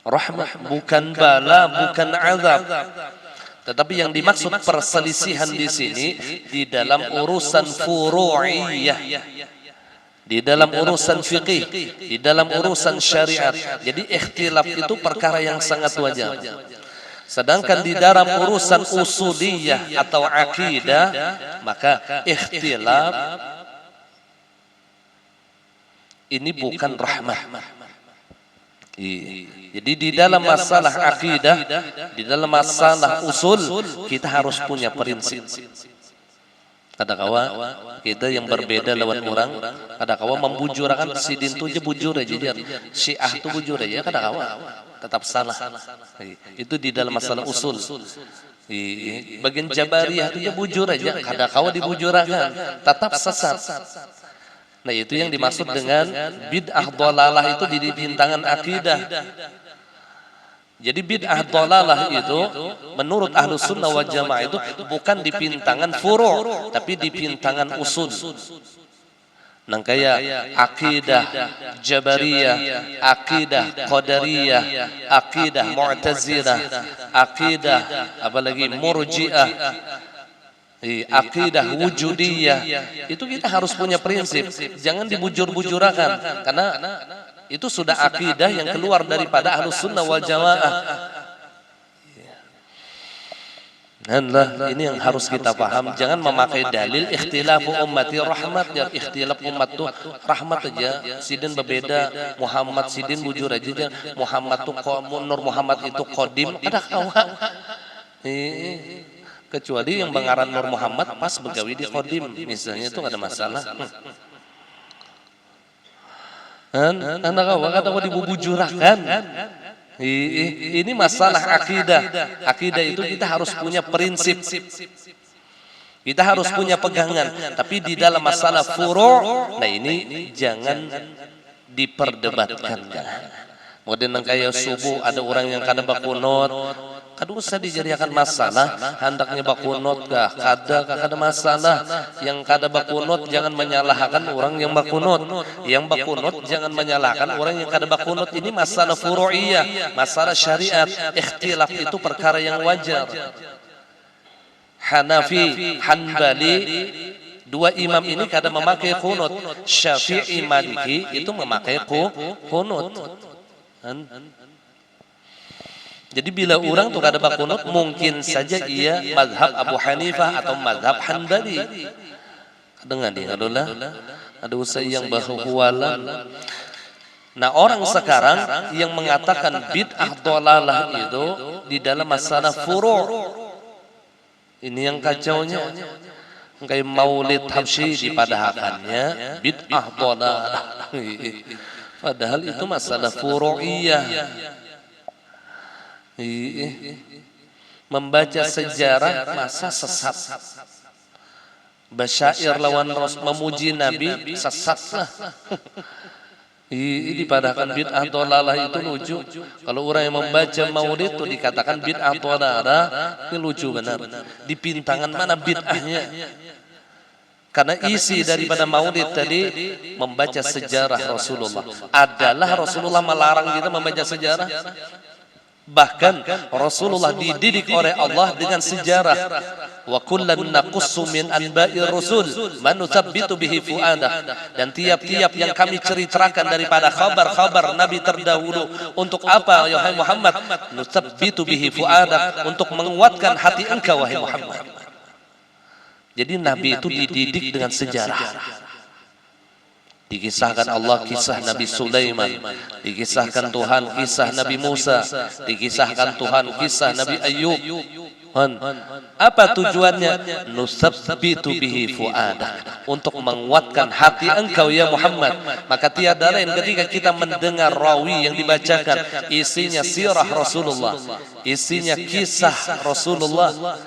Rahmah bukan bala, bukan azab. Tetapi yang dimaksud perselisihan di sini di dalam urusan furu'iyah, di dalam urusan fikih, di dalam urusan syariat. Jadi ikhtilaf itu perkara yang sangat wajar. Sedangkan di dalam urusan usuliyah atau akidah, maka ikhtilaf ini bukan rahmah. Jadi di dalam masalah akidah, di dalam masalah usul, kita harus punya prinsip. Kadang-kala kita yang berbeda lawan orang, kadang-kala membujurakan sidin tu je bujur aja, Syiah tu bujur aja, kadang-kala tetap salah. Itu di dalam masalah usul. Bagian Jabariyah itu je bujur aja, kadang-kala dibujurakan, tetap sesat. Nah itu yang dimaksud dengan bid'ah dhalalah itu di bintangan akidah. Jadi bid'ah dhalalah itu menurut ahlus sunnah wal jamaah itu bukan di bintangan furu', tapi di bintangan usul. Nang kaya akidah Jabariyah, akidah Qadariyah, akidah Mu'tazilah, akidah apalagi Murji'ah, akidah wujudiyah, itu kita harus punya prinsip, jangan dibujur-bujurakan, karena itu sudah akidah yang keluar daripada ahlus sunnah wal jamaah. Ini yang harus kita paham, jangan memakai dalil ikhtilafu ummati rahmat, ya ikhtilaf umat tuh rahmat aja, sidin berbeda, Muhammad sidin bujur aja, Muhammad tuh Nur Muhammad itu qadim, ada kawan. Kecuali yang mengarang Nur Muhammad pas begawi di Qadim misalnya, itu nggak ada masalah. Anak awak kata kau dibubujurakan, Ini masalah akidah. Akidah itu kita harus punya prinsip. Kita harus punya pegangan. Tapi di dalam masalah furu', nah ini jangan diperdebatkan. Kemudian kayak subuh ada orang yang kada bakunut, kada usah dijadikan masalah. Hendaknya bakunut kah? Kada masalah. Yang kada bakunut jangan menyalahkan orang yang bakunut. Yang bakunut jangan menyalahkan orang yang kada bakunut. Ini masalah furu'iyah, masalah syariat. Ikhtilaf itu perkara yang wajar. Hanafi, Hanbali, dua imam ini kada memakai kunut. Syafi'i, Maliki itu memakai kunut. Jadi bila orang tuh kada bakunut, mungkin saja ia mazhab Abu Hanifah atau mazhab Hanbali. Dengar dia adalah ada usaha yang bahuwalan. Nah, orang sekarang yang mengatakan bid'ah dhalalah itu di dalam masalah furu'. Ini yang kacaunya. Kayak maulid habsyi dipadahakannya bid'ah dhalalah. Padahal itu masalah furu'iyah. Membaca sejarah masa sesat. Basyair lawan memuji Nabi sesatlah. Dipadahkan bid'ah dhalalah itu lucu. Kalau orang yang membaca maulid itu dikatakan bid'ah dhalalah, ini lucu benar. Di pintangan mana bid'ahnya? Karena isi daripada maulid tadi membaca sejarah Rasulullah. Adalah Rasulullah melarang kita membaca sejarah? Bahkan Rasulullah dididik oleh Allah dengan sejarah. Wa kullan naqussu min anba'ir rusul man nuthabbitu bihi fu'adak. Dan tiap-tiap yang kami ceritakan daripada kabar-kabar Nabi terdahulu. Untuk apa ya Muhammad? Nuthabbitu bihi fu'adak, untuk menguatkan hati engkau wahai Muhammad. Jadi Nabi itu dididik dengan sejarah. Dikisahkan Allah kisah Nabi Sulaiman, dikisahkan Tuhan kisah Nabi Musa, dikisahkan Tuhan kisah Nabi Ayub. Apa tujuannya? Nusabbitu bihi fu'adak, untuk menguatkan hati engkau ya Muhammad. Maka tiada lain ketika kita mendengar rawi yang dibacakan isinya sirah Rasulullah, isinya kisah Rasulullah.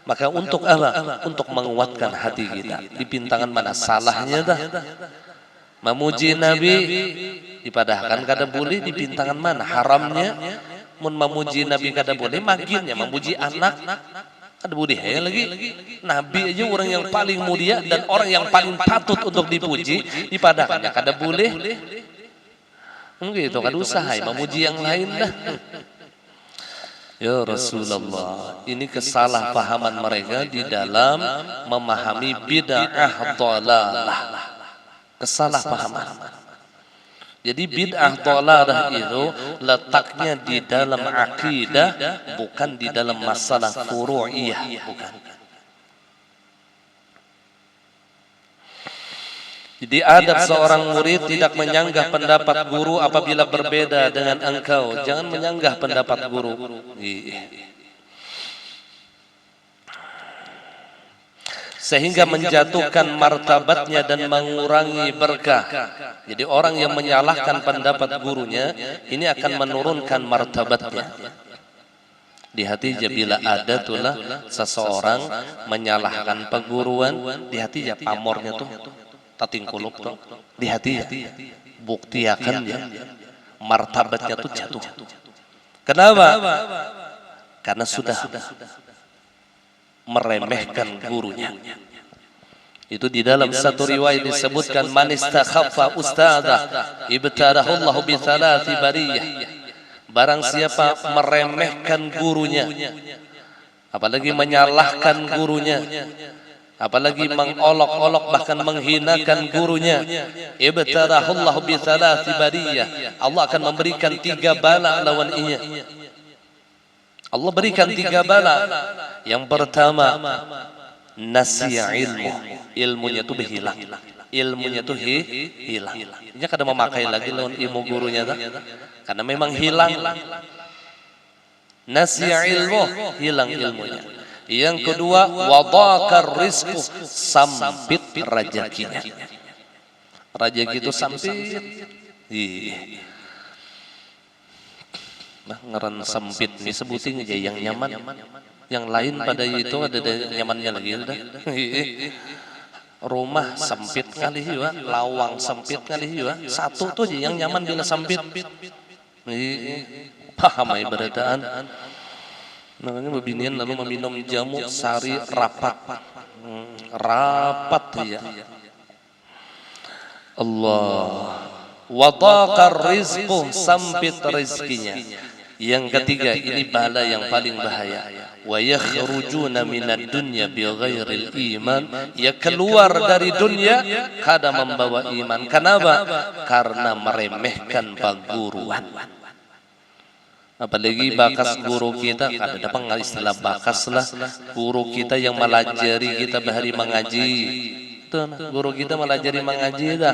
Maka untuk apa? Untuk menguatkan hati kita. Di pintangan mana salahnya dah? Memuji Nabi dipadahkan kada boleh, di pintangan mana haramnya? Mun memuji Nabi kada boleh, maginnya memuji anak kada boleh ya lagi. Nabi aja orang yang paling mulia dan orang yang paling patut untuk dipuji, dipadahkannya kada boleh. Begitu kada usah memuji yang lain dah. Ya Rasulullah, ini kesalahpahaman mereka di dalam memahami bid'ah dhalalah. Kesalahpahaman. Jadi bid'ah dhalalah itu letaknya di dalam akidah, bukan di dalam masalah furu'iyah, bukan. Jadi adab seorang murid tidak menyanggah pendapat guru apabila berbeda dengan engkau. Jangan menyanggah pendapat guru. Sehingga menjatuhkan martabatnya dan mengurangi berkah. Jadi orang yang menyalahkan pendapat gurunya, ini akan menurunkan martabatnya. Di hati bila ada tulah seseorang menyalahkan peguruan, di hati ya pamornya tuh tating kuluk tuh di hati ya, bukti akan ya martabatnya tuh jatuh. Kenapa? Karena sudah meremehkan gurunya. Itu di dalam satu riwayat disebutkan man istakhaffa ustadzah ibtadahu Allah bi thalathi bariyah. Barang siapa meremehkan gurunya, apalagi menyalahkan gurunya, apalagi mengolok-olok bahkan menghinakan gurunya, ibtarahullahu bi thalathi bariyah, Allah akan memberikan 3 bala lawan inya. Allah berikan 3 bala. Yang pertama, nasiya ilmunya itu berhilang. Ilmunya itu hilang. Dia kada memakai lagi lawan ilmu gurunya dah. Karena memang hilang. Nasiya ilmu, hilang ilmunya. Yang kedua, wadakar rizku, sampit rezekinya. Rezeki itu sampit. Nah, ngeren sempit nih sebutin aja yang nyaman. Yang lain pada itu ada nyamannya lagi udah. Rumah sempit kali ya, lawang sempit kali ya. Satu tuh aja yang nyaman bila sempit. Paham ya berataan. Namanya bebinian lalu meminum jamu sari rapat. Rapat ya. Allah. Wadaqar rizquh, sempit rezekinya. Yang ketiga, ini bala yang paling bahaya. Wa yakhrujuna minad dunya bighairil iman, ya keluar dari dunia kada membawa iman. Kenapa? Karena meremehkan perguruan. Apalagi bakas guru kita, kada dapat istilah bakas lah. Guru kita yang melajari kita bahari mengaji. Guru kita melajari mengaji dah,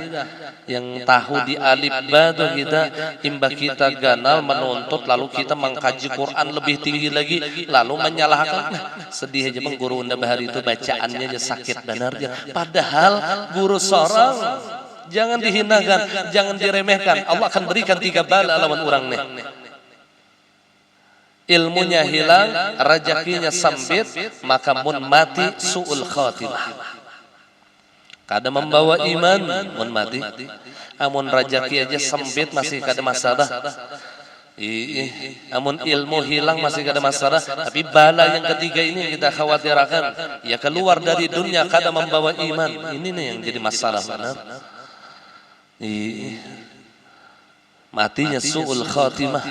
yang tahu di alif ba tuh kita, imba kita ganal menuntut, lalu kita mengkaji Quran lebih tinggi lagi, lalu menyalahkan. Sedih aja bang guru unda bahari itu bacaannya aja sakit benar ya. Padahal guru seorang jangan dihinakan, jangan diremehkan. Allah akan berikan 3 bala lawan orang nih. Ilmunya hilang, rezekinya sempit, maka mun mati su'ul khatimah. Kada membawa iman, mun mati. Amun rajaki aja sempit masih kada masalah. Amun ilmu hilang masih kada masalah. Tapi bala yang ketiga ini yang kita khawatirkan, ya keluar dari dunia kada membawa iman. Ini nih yang jadi masalah benar. Matinya su'ul khatimah.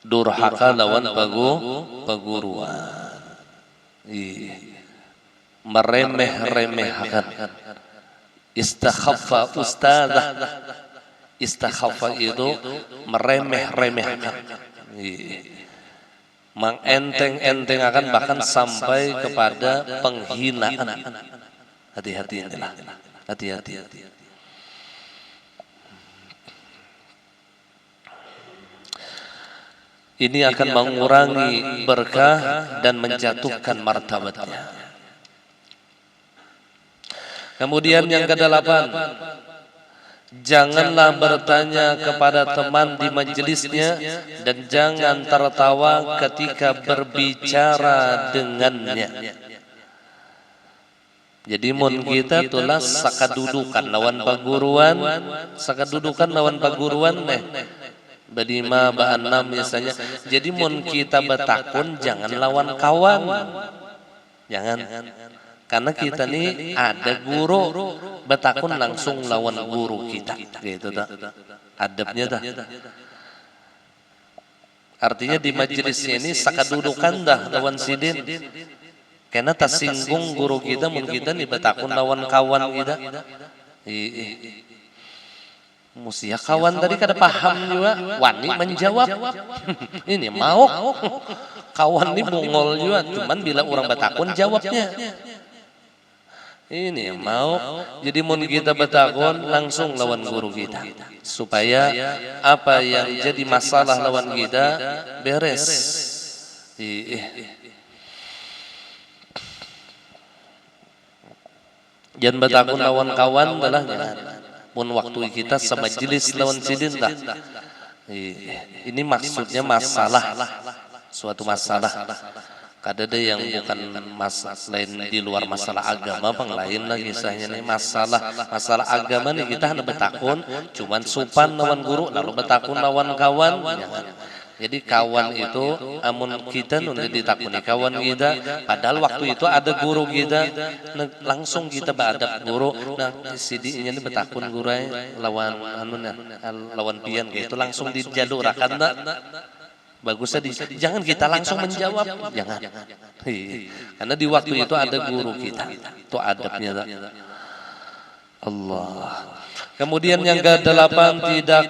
Durhaka lawan paguruan. Meremeh-remehkan. Istakhaffa ustadzah. Istakhaffa itu meremeh-remehkan. Mengenteng-entengkan bahkan sampai kepada penghinaan. Hati-hati inilah. Hati-hati. Ini akan mengurangi berkah dan menjatuhkan martabatnya. Kemudian yang ke-8, janganlah bertanya kepada teman di majelisnya dan jangan tertawa ketika berbicara dengannya. Jadi mun kita tulas sakadudukan lawan paguruan nih. Badima ba-6 misalnya. Jadi mun kita betakun jangan lawan kawan. Jangan. Karena kita nih ada guru, betakun langsung lawan guru kita. Gitu tak. Adabnya dah. Artinya di majelis ini sakadudukan dah lawan sidin. Karena tak singgung guru kita, mun kita nih betakun lawan kawan kita. Musia kawan tadi kada paham juga, wani menjawab. Ini mau kawan ini bungol juga, cuman bila orang betakun jawabnya. Ini mau. Jadi mun kita betakun langsung lawan guru kita, supaya apa yang jadi masalah lawan kita beres. Jangan betakun lawan kawan adalah jangan. Mun waktu kita semajelis lawan sidin dah. Ini maksudnya masalah, suatu masalah. Kada ada yang bukan masalah lain di luar masalah agama, pang lain lagi kisahnya nih masalah agama nih kita hendak betakun, cuman supan lawan guru, lalu betakun lawan kawan. Jangan. Jadi kawan itu amun kita nuntut ditakuni kawan kita, padahal waktu itu ada guru kita, langsung kita beradab guru. Nah sidinya ini betakun guru lawan lawan pian gitu, langsung dijalurakan nak. Bagusnya jangan kita langsung menjawab, jangan. Karena di waktu itu ada guru kita, itu adabnya. Allah. Kemudian yang ke-8, tidak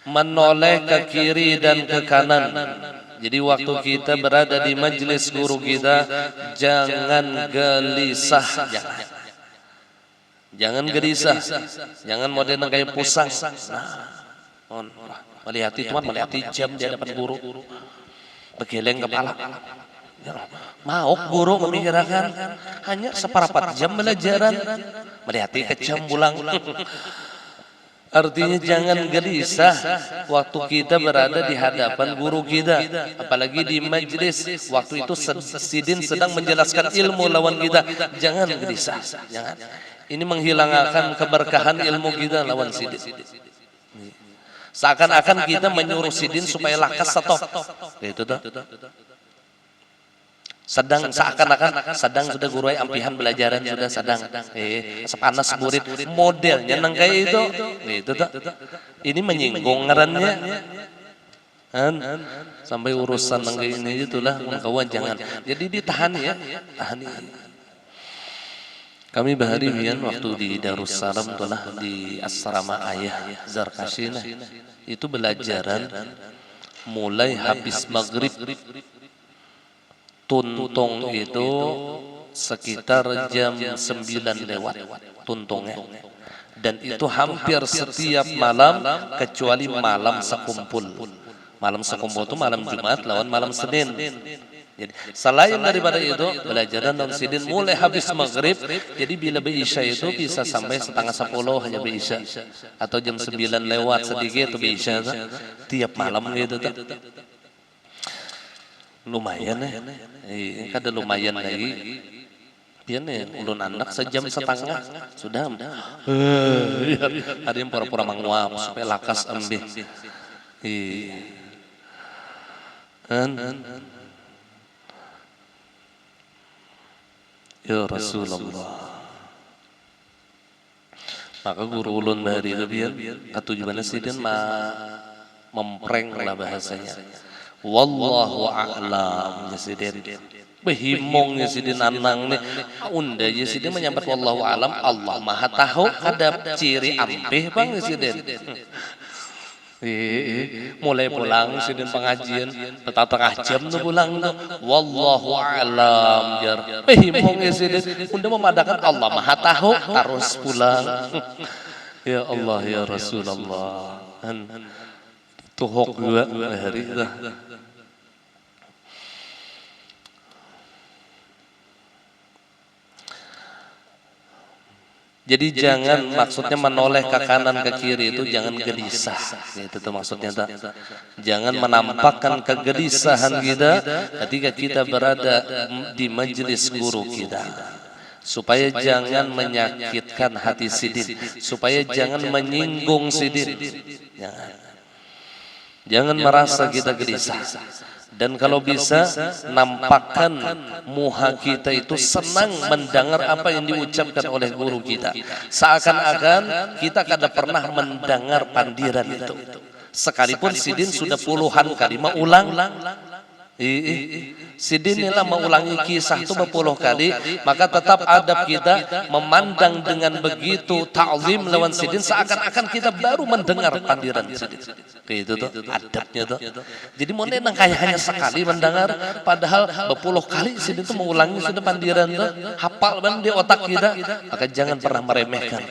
menoleh ke kiri dan ke kanan. Jadi waktu kita berada di majelis guru kita, jangan gelisah, jangan gelisah, jangan model kayak pusang. Melihat teman, melihat jam dia dapat guru, begeleng kepala. Mau guru membicarakan hanya seperempat jam belajaran, melihati kejam pulang. Artinya jangan gelisah waktu kita berada di hadapan guru kita, apalagi di majlis waktu itu sidin sedang menjelaskan ilmu lawan kita. Jangan gelisah, jangan. Ini menghilangkan keberkahan ilmu kita lawan sidin. Seakan-akan kita menyuruh sidin supaya lakas stop. Itu tuh. Seakan-akan sudah guru ampihan belajaran sudah sepanas murid modelnya nang kayak itu tuh. Ini menyinggung ngarannya sampai urusan nang kayak ini itulah kawan jangan. Jadi ditahan ya, tahan. Kami baharian waktu di Darussalam itulah di asrama ayah Zarkashina itu belajaran mulai habis maghrib. Tuntung itu sekitar jam 9 lewat tuntungnya. Dan itu hampir setiap malam kecuali malam sekumpul. Malam sekumpul itu malam Jumat lawan malam Senin. Jadi selain daripada itu belajaran dan sidin mulai habis maghrib. Jadi bila beisya itu bisa sampai setengah 10 hanya beisya. Atau jam 9 lewat sedikit itu beisya. Tiap malam gitu. Lumayan ya, kada lumayan lagi. Pian ya, ulun anak sejam setengah sudah. Ada yang pura-pura menguap supaya lakas ambil. Ya Rasulullah. Maka guru ulun bahari itu pian, katujuannya sidin mempreng lah bahasanya. Wallahu a'lam jasidin. Behimong jasidin anang nih. Unda jasidin menyambat wallahu a'lam. Allah maha tahu ada ciri ampih bang jasidin. Mulai pulang jasidin pengajian tengah jam tuh pulang tuh. Wallahu a'lam jar. Behimong jasidin. Unda memadakan Allah maha tahu harus pulang. Ya Allah ya Rasulullah. Tuhok juga hari itu. Jadi jangan maksudnya menoleh ke kanan ke kiri itu jangan gelisah. Itu tuh maksudnya tak. Jangan menampakkan kegelisahan kita ketika kita berada di majelis guru kita. Supaya jangan menyakitkan hati sidin, supaya jangan menyinggung sidin. Jangan merasa kita gelisah. Dan kalau bisa nampakkan muha kita itu senang mendengar apa yang diucapkan oleh guru kita. Seakan-akan kita kada pernah mendengar pandiran itu. Sekalipun sidin sudah puluhan kali mengulang. Sidin inilah mengulangi kisah itu berpuluh kali, maka tetap adab kita memandang dengan begitu ta'zim lawan sidin seakan-akan kita baru mendengar pandiran sidin. Itu tuh adabnya tuh. Jadi mau nang kayak hanya sekali mendengar, padahal berpuluh kali sidin itu mengulangi sudah pandiran tuh, hafal ban di otak kita, maka jangan pernah meremehkan.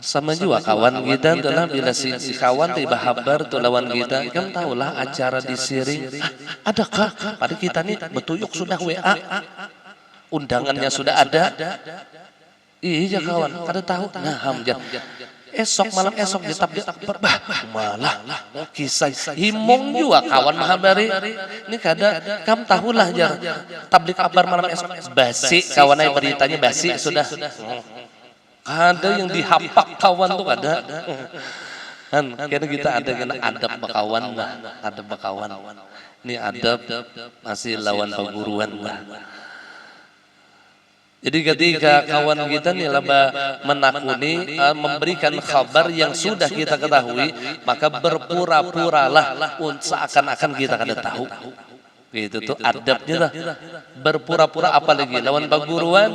Sama juga kawan kita adalah bila si kawan tiba habar tuh lawan kita kan tahulah acara disiring adakah pada kita nih betuyuk sudah WA undangannya sudah ada. Iya kawan kada tahu nah hamjah malam esok ditablik malah kisah himong juga kawan mahabari ini kada kam tahulah jar tablik kabar malam esok basi kawan ay beritanya basi sudah. Ada yang dihapak kawan tuh ada. Kan karena kita ada kena adab bakawan lah, adab bakawan. Ini adab masih lawan perguruan lah. Jadi ketika kawan kita nih laba menakuni memberikan kabar yang sudah kita ketahui, maka berpura-puralah seakan-akan kita kada tahu. Gitu tuh adabnya lah. Berpura-pura apalagi lawan perguruan.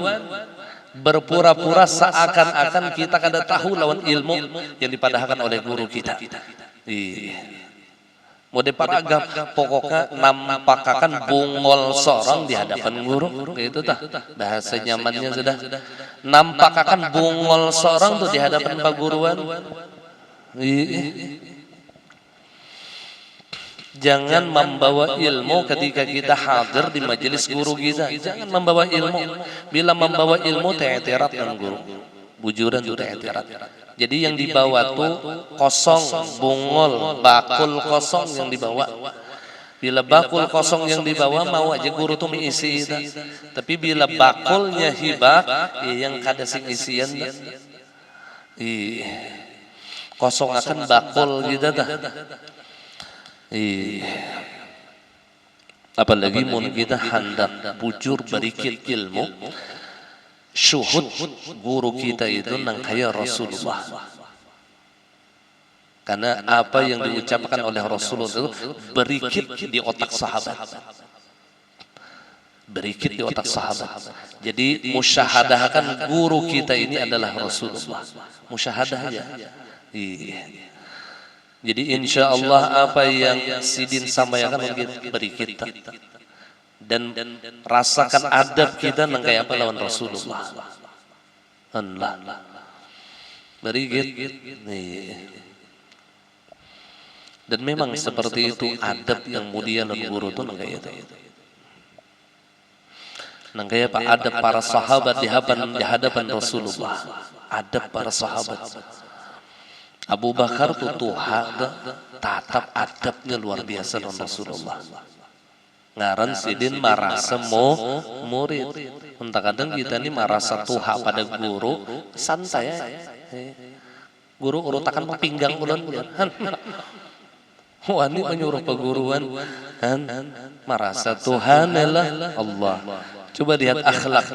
Berpura-pura seakan-akan kita kada tahu lawan ilmu yang dipadahkan oleh guru kita. Mode paragam pokoknya nampakakan bungol sorong di hadapan guru. Itu tah bahasa nyamannya sudah. Nampakakan bungol sorong tuh di hadapan perguruan. Jangan membawa ilmu ketika kita hadir di majelis guru kita. Jangan membawa ilmu. Bila membawa ilmu te'etirat dengan guru. Bujuran itu te'etirat. Jadi yang dibawa tuh kosong, bungol, bakul kosong yang dibawa. Bila bakul kosong yang dibawa mau aja guru tuh mengisi itu. Tapi bila bakulnya hibah, yang kada sing isian, kosong akan bakul gitu dah. Apalagi mun kita hendak bujur berikit ilmu, syuhud guru kita itu nang kaya Rasulullah. Karena apa yang diucapkan oleh Rasulullah itu berikit di otak sahabat. Berikit di otak sahabat. Jadi musyahadahkan guru kita ini adalah Rasulullah. Musyahadah aja. Jadi insya Allah apa yang Sidin sampaikan beri kita dan rasakan adab kita nang kayak apa lawan Rasulullah. Allah beri dan memang seperti itu adab yang mulia dan guru itu nang kayak itu. Nang kayak apa adab para sahabat di hadapan Rasulullah. Adab para sahabat. Abu Bakar tutuha tatap adabnya luar biasa dengan Rasulullah. Ngaran Sidin marasa murid. Entah kadang kita ini marasa tuha pada guru santai. Guru urutakan pinggang ulun. Wani menyuruh peguruan. Marasa Tuhan adalah Allah. Coba lihat akhlak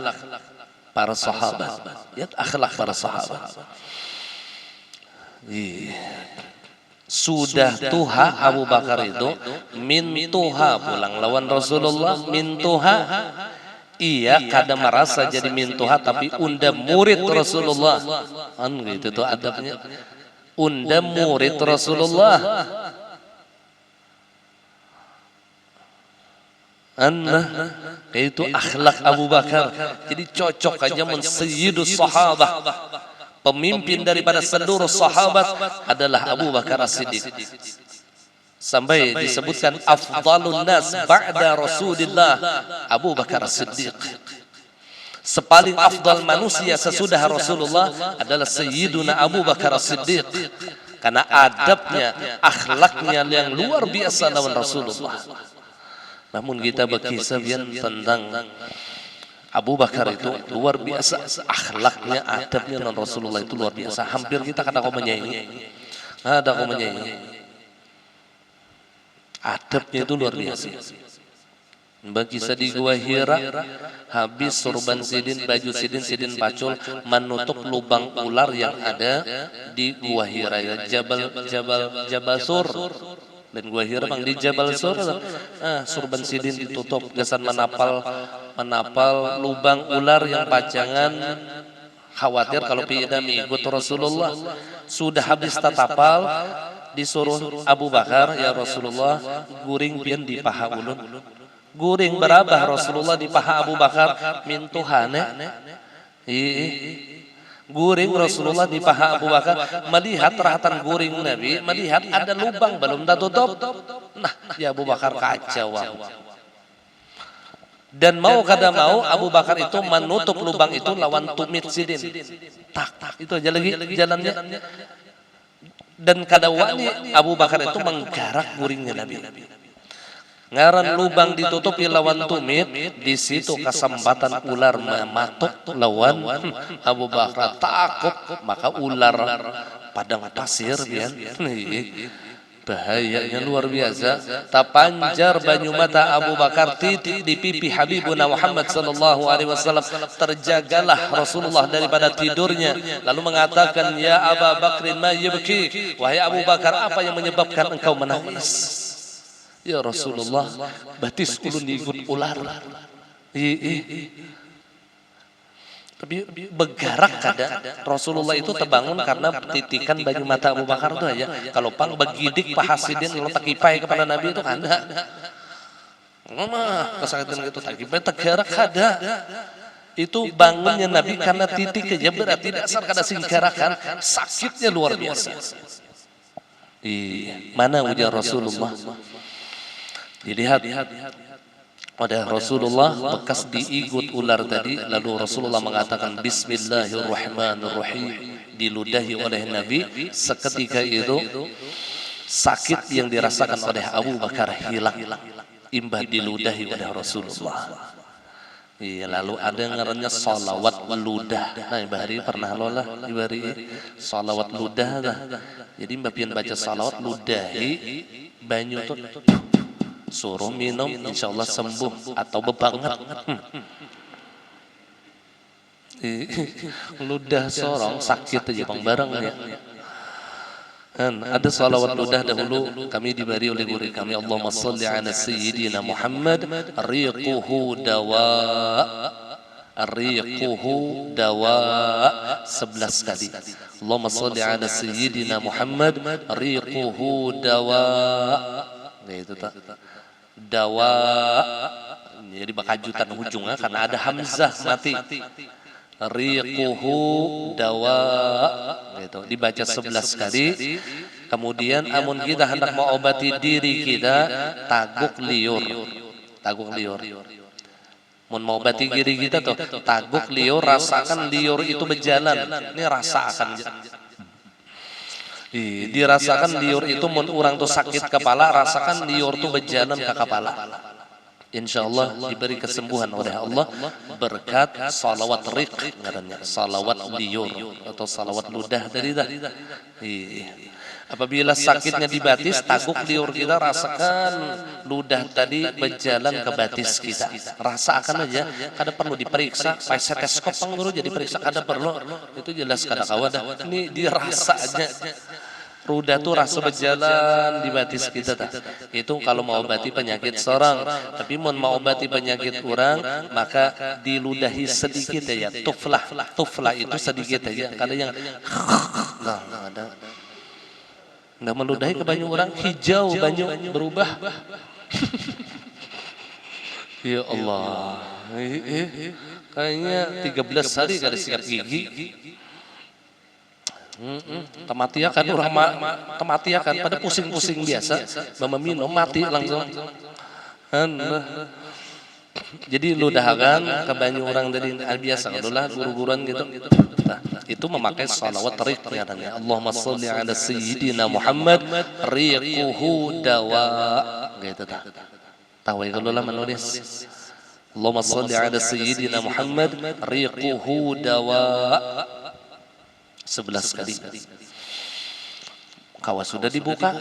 para sahabat. Lihat akhlak para sahabat. Sudah tuha Abu Bakar itu min tuha pulang lawan Rasulullah min tuha. Iya kada merasa jadi min tuha tapi unda murid Rasulullah. Gitu tuh adabnya. Unda murid Rasulullah. Itu akhlak Abu Bakar. Jadi cocok aja mensayyidus sahabah. Pemimpin daripada seluruh sahabat adalah Abu Bakar As-Siddiq. Sampai disebutkan afdalun nas ba'da Rasulillah Abu Bakar As-Siddiq. Sepaling afdal manusia sesudah Rasulullah adalah Sayyiduna Abu Bakar As-Siddiq. Karena adabnya, akhlaknya yang luar biasa lawan Rasulullah. Namun kita berkisah tentang Abu Bakar itu luar biasa akhlaknya, adabnya non Rasulullah itu luar biasa. Hampir kita kata kau menyaingi. Ada kau menyaingi. Adabnya itu luar biasa. Berkisah di Gua Hira, habis sorban Sidin, baju Sidin pacul menutup lubang ular yang ada di Gua Hira, ya. Jabal Sur. Dan Gua Hira bang di Jabal Sur, sorban Sidin ditutup, gasan menapal lubang ular yang pacangan, khawatir kalau pidam ikut Rasulullah. Sudah habis tatapal, disuruh Abu Bakar, ya Rasulullah, guring pian di paha ulun. Guring berabah Rasulullah di paha Abu Bakar, mintuhane. Guring Rasulullah di paha Abu Bakar, melihat rahatan guring Nabi, melihat ada lubang belum tutup. Nah, ya Abu Bakar kacau. Dan mau kada mau Abu Bakar itu menutup lubang itu lawan tumit Sidin. Tak itu aja lagi jalannya. Dan kada wani Abu Bakar itu menggarak guringnya Nabi. Ngaran lubang ditutupi lawan tumit, di situ kesempatan ular mematuk lawan Abu Bakar. Takut maka ular padang pasir bian. Bahayanya luar biasa. Tapanjar banyu mata Abu Bakar, titik di pipi Habibuna Muhammad sallallahu alaihi wasallam. Terjagalah Rasulullah daripada tidurnya, lalu mengatakan, ya Abu Bakrin ma yubki, wahai Abu Bakar, apa yang menyebabkan engkau menangis? Ya Rasulullah, batis ulun diikut ular. Tapi bergerak kada. Rasulullah itu terbangun karena titikan baju mata Abu Bakar itu aja. Kalau pang begidik paha Sidin lalu takipai kepada Nabi itu kada. Mama kesakitan itu takipai tergerak kada. Itu bangunnya Nabi karena titik aja berarti dasar kada singkarakan, sakitnya luar biasa. Mana ujar Rasulullah? Dilihat oleh Rasulullah bekas diigut ular tadi, lalu Rasulullah mengatakan Bismillahirrahmanirrahim, diludahi oleh Nabi. Seketika itu sakit yang dirasakan oleh Abu Bakar hilang, imbah diludahi oleh Rasulullah. Iya, lalu ada yang ngarannya salawat ludah. Nah, Ibari pernah lolah Ibari salawat ludah dah. Jadi mbak pian baca salawat ludahi banyu tuh suruh minum, insya Allah sembuh atau bebanget. Ludah sorong sakit aja bang bareng ya. Ada salawat ludah dahulu kami diberi oleh guru kami, Allahumma salli ala sayyidina Muhammad riquhu dawa, riquhu dawa 11 kali. Allahumma salli ala sayyidina Muhammad riquhu dawa, gitu tak, dawa. Jadi bakajutan ujungnya karena ada hamzah mati. Riquhu dawa, gitu. Dibaca 11 kali. Kemudian amun kita hendak mengobati diri kita, taguk liur. Taguk liur. Mun mau obati diri kita tuh, taguk liur, rasakan liur itu berjalan. Ini rasakan. Dirasakan liur itu, mun orang tuh sakit kepala, rasakan liur tuh berjalan ke kepala. Insya Allah diberi kesembuhan oleh Allah berkat salawat riq, ngarannya salawat liur atau salawat ludah dari dah. Apabila sakitnya di batis, taguk liur kita, rasakan ludah tadi berjalan ke batis kita. Rasakan aja, kada perlu diperiksa, pakai stetoskop panguru jadi periksa kada perlu. Itu jelas kada kawadah. Ini dirasa aja. Rudah tuh rasa berjalan di batis kita tak. Itu kalau mau obati penyakit seorang. Tapi mau obati penyakit orang, maka diludahi sedikit aja. Tuflah, tuflah itu sedikit aja. Kadang yang ada. Nggak meludahi ke banyu orang, hijau banyu berubah. Ya Allah. Kayaknya 13 hari kada sikat gigi. Tematiakan orang tematiakan pada pusing-pusing biasa, meminum mati langsung. Jadi ludahakan ke banyu orang dari biasa adalah guru-guruan gitu. Nah, itu memakai salawat riq katanya. Allahumma shalli ala sayyidina Muhammad riquhu dawa, gitu tak. Tahu kalau lah menulis. Allahumma shalli ala sayyidina Muhammad riquhu dawa 11 kali. Kalau sudah dibuka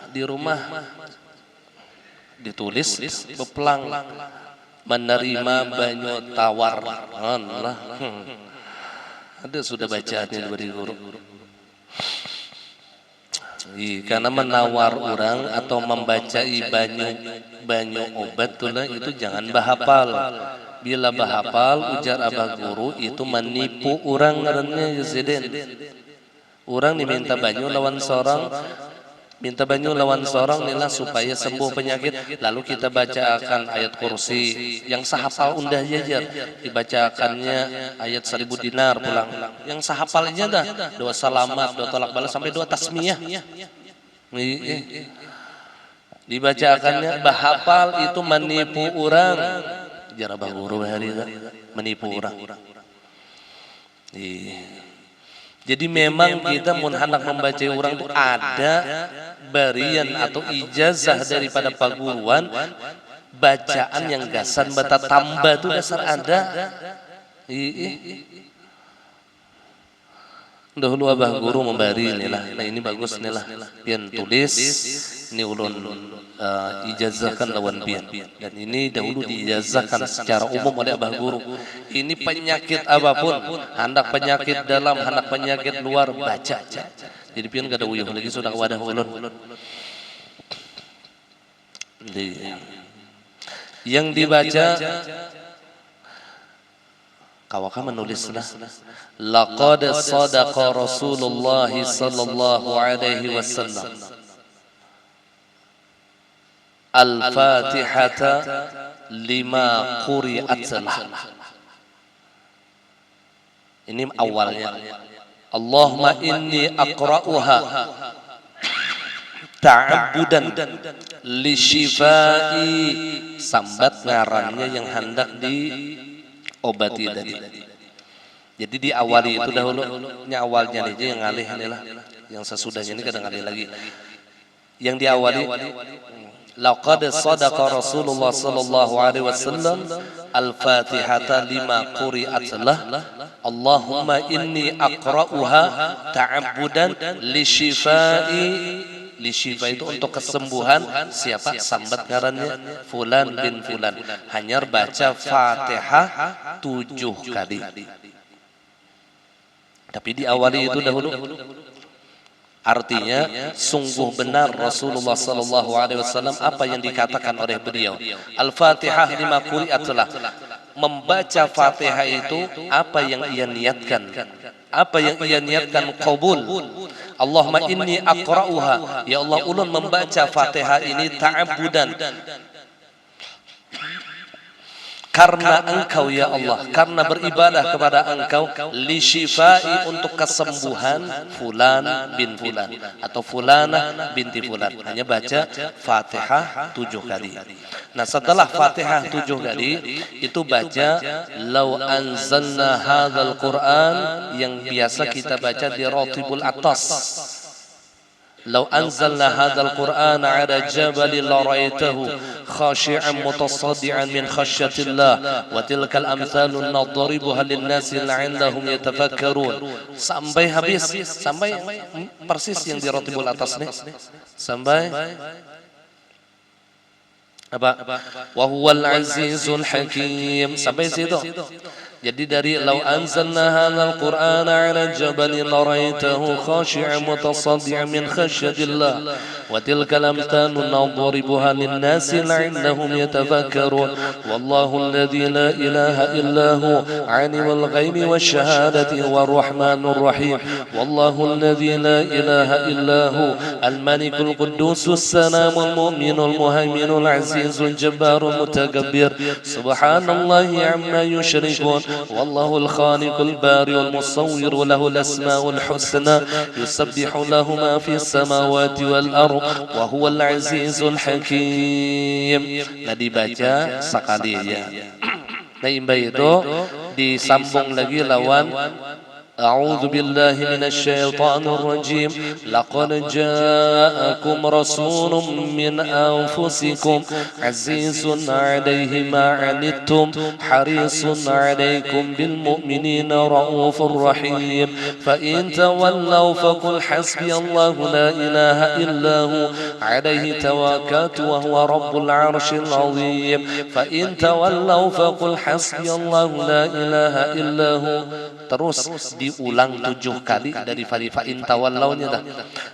di rumah, ditulis beplang menerima banyu tawar. Ada sudah bacaannya dari guru. Karena menawar orang atau membacai banyu obat itu jangan bahapal. Bila bahapal, ujar abah guru, itu menipu orang ngarannya Yazidin. Orang diminta banyu lawan seorang, minta banyu lawan seorang nila supaya sembuh penyakit. Lalu kita bacakan ayat kursi yang sahapal undah jajar, dibacakannya ayat 1000 dinar pulang. Yang sahapalnya dah doa salamat, doa tolak balas sampai doa tasmiyah. Dibacakannya bahapal itu menipu orang. Jarah guru hari menipu orang. Jadi memang kita mun hendak membaca orang itu ada barian atau ijazah daripada paguruan, bacaan yang gasan bata tambah itu dasar ada. Dahulu abah guru memberi inilah. Nah ini bagus inilah. Pian tulis ini ulun ijazahkan lawan pian. Dan ini dahulu diijazahkan secara umum oleh abah guru. Ini penyakit apapun, hendak penyakit dalam, hendak penyakit luar, baca. Jadi pian gak ada uyuh lagi sudah wadah ulun. Yang dibaca kawaka menulislah laqad sadaqa Rasulullah sallallahu alaihi wasallam al-Fatihata lima quri'at lah. Ini awalnya. Allahumma inni aqra'uha ta'abbudan li syifai, sambat ngarannya yang hendak diobati tadi. Jadi diawali itu dahulu, ini awalnya aja yang ngalih inilah, yang sesudahnya ini kadang ngalih lagi. Yang diawali, laqad sadaqa Rasulullah sallallahu alaihi wasallam al-Fatihata lima quri'at lah. Allahumma inni aqra'uha ta'abbudan li syifai. Li syifai itu untuk kesembuhan siapa? Sambat ngarannya fulan bin fulan. Hanya baca Fatihah 7 kali. Tapi diawali itu dahulu. Artinya sungguh benar Rasulullah sallallahu alaihi wasallam apa yang dikatakan oleh beliau. Al-Fatihah lima quri'atlah. Membaca Fatihah itu apa yang ia niatkan. Apa yang ia niatkan qabul. Allahumma inni aqra'uha. Ya Allah, ulun membaca Fatihah ini ta'abbudan. Karena engkau ya Allah, karena beribadah kepada engkau, li syifai, untuk kesembuhan fulan bin fulan atau fulana binti fulan. Hanya baca Fatihah 7 kali. Nah, setelah Fatihah 7 kali itu baca law anzalna hadzal Qur'an, yang biasa kita baca di Ratibul Atas. لو أنزلنا هذا القرآن على جبل لرأيته خاشعا متصدعا من خشية الله وتلك الأمثال نضربها للناس لعلهم يتفكرون. Sampai habis, sampai persis yang di Ratibul Atas nih, sampai apa? Wa huwal azizul hakim, sampai situ. Jadi dari law anzalna hadzal qur'ana 'ala jabalin laraitahu khashi'an mutasaddi'an min khasyatillah wa tilka al-amthalu nadribuha lin-nasi la'allahum yatafakkarun. Wallahu alladhi la ilaha illa hu 'alimul ghaibi wasyahadati war-rahmanur rahim. Wallahu alladhi la ilaha illa hu al-malikul quddusus salamul mu'minul muhaiminul azizul jabbarul mutakabbir. Subhanallahi 'amma yushrikun. والله الخالق البارئ المصور له الأسماء الحسنى يسبح له ما في السماوات والأرض وهو العزيز الحكيم. Nah, dibaca sekali ya. Nah, imbah itu disambung lagi lawan أعوذ بالله من الشيطان الرجيم لقد جاءكم رسول من أنفسكم عزيز عليه ما عنتم حريص عليكم بالمؤمنين رؤوف رحيم فإن تولوا فقل حسبي الله لا إله إلا هو عليه توكلت وهو رب العرش العظيم فإن تولوا فقل حسبي الله لا إله إلا هو. Terus diulang 7 kali dari fa'in tawallaunya dah.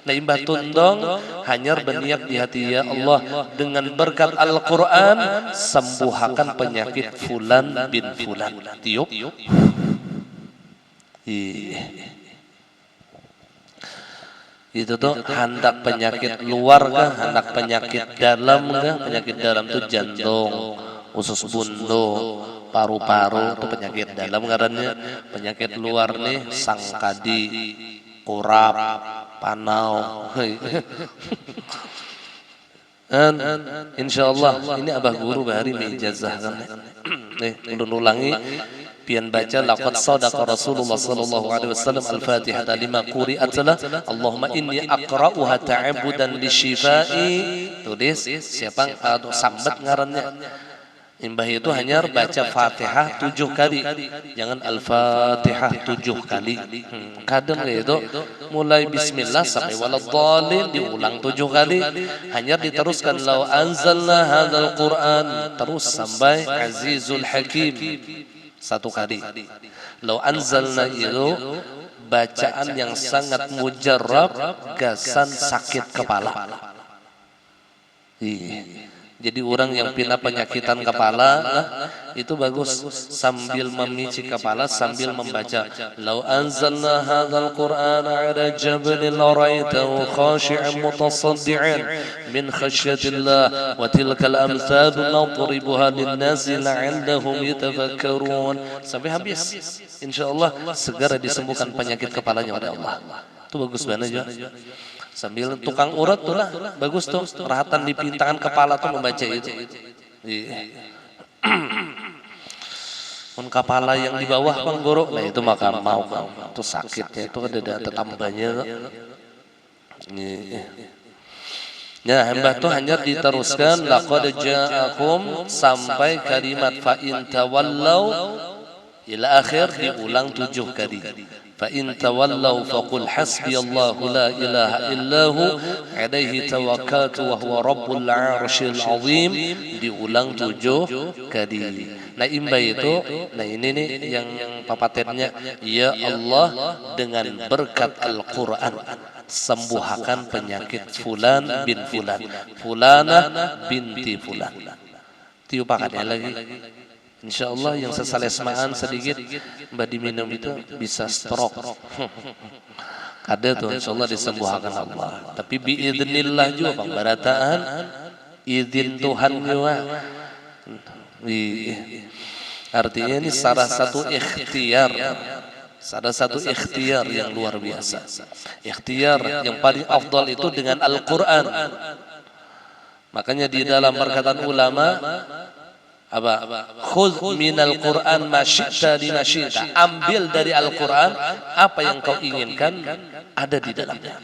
Nah, imbah tundong hanya berniat di hati, ya Allah, dengan berkat Al-Quran sembuhkan penyakit fulan bin fulan. Tiup. Itu tuh hendak penyakit luar kah, hendak penyakit dalam kah? Penyakit dalam tuh jantung, usus buntu, paru-paru, itu penyakit dalam ngarannya. Penyakit luar nih sangkadi, kurap, panau. Insyaallah ini abah guru bahari mijazah kan. Nih ulun ulangi pian baca laqad sadaqa Rasulullah sallallahu alaihi wasallam al-Fatihah lima quri'atlah Allahumma inni aqra'uha ta'abbudan li syifai. Tulis siapa sambat ngarannya. Imbah itu hanya baca Fatihah 7 kali, jangan Al-Fatihah 7 kali. Kadang itu mulai Bismillah sampai waladhdallin diulang 7 kali, hanya diteruskan law anzalna hadzal Qur'an terus sampai Azizul Hakim 1 kali. Law anzalna itu bacaan yang sangat mujarrab, gasan sakit kepala. Jadi orang yang pindah penyakitan kepala itu bagus sambil memici kepala sambil membaca law anzalna hadzal qur'ana 'ala jabalin laraitahu khashi'an mutasaddi'an min khasyatillah wa tilkal amsalu nadribuha lin-nasi la'allahum yatafakkarun. Sampai habis insyaallah segera disembuhkan penyakit kepalanya oleh Allah. Itu bagus banget ya. Sambil tukang urut tuh lah, bagus tuh, rahatan di pintangan kepala tuh membaca itu. Kepala yang di bawah penggorok, nah itu maka mau itu sakitnya itu ada tambahnya. Ya, hamba tuh hanya diteruskan laqad ja'akum sampai kalimat fa in tawallau ila akhir diulang 7 kali. Fa in tawallaw faqul hasbiyallahu la ilaha illahu alaihi tawakkaltu wa huwa rabbul arsyil azim diulang 7 kali. Nah imba itu, nah ini nih yang papatennya, ya Allah dengan berkat Al-Quran sembuhkan penyakit fulan bin fulan, fulana binti fulan. Tiupakannya lagi. InsyaAllah yang sesalesmaan sedikit mbak diminum itu bisa stroke. Ada tuh InsyaAllah disembuhkan Allah. Tapi biidznillah juga Bang, barataan izin Tuhan juga. Artinya ini salah satu ikhtiar. Salah satu ikhtiar yang luar biasa. Ikhtiar yang paling afdal itu dengan Al-Quran. Makanya di dalam perkataan ulama khudh minal Qur'an ma syi'ta lima syi'ta, ambil dari Al-Quran apa yang kau inginkan ada di dalamnya.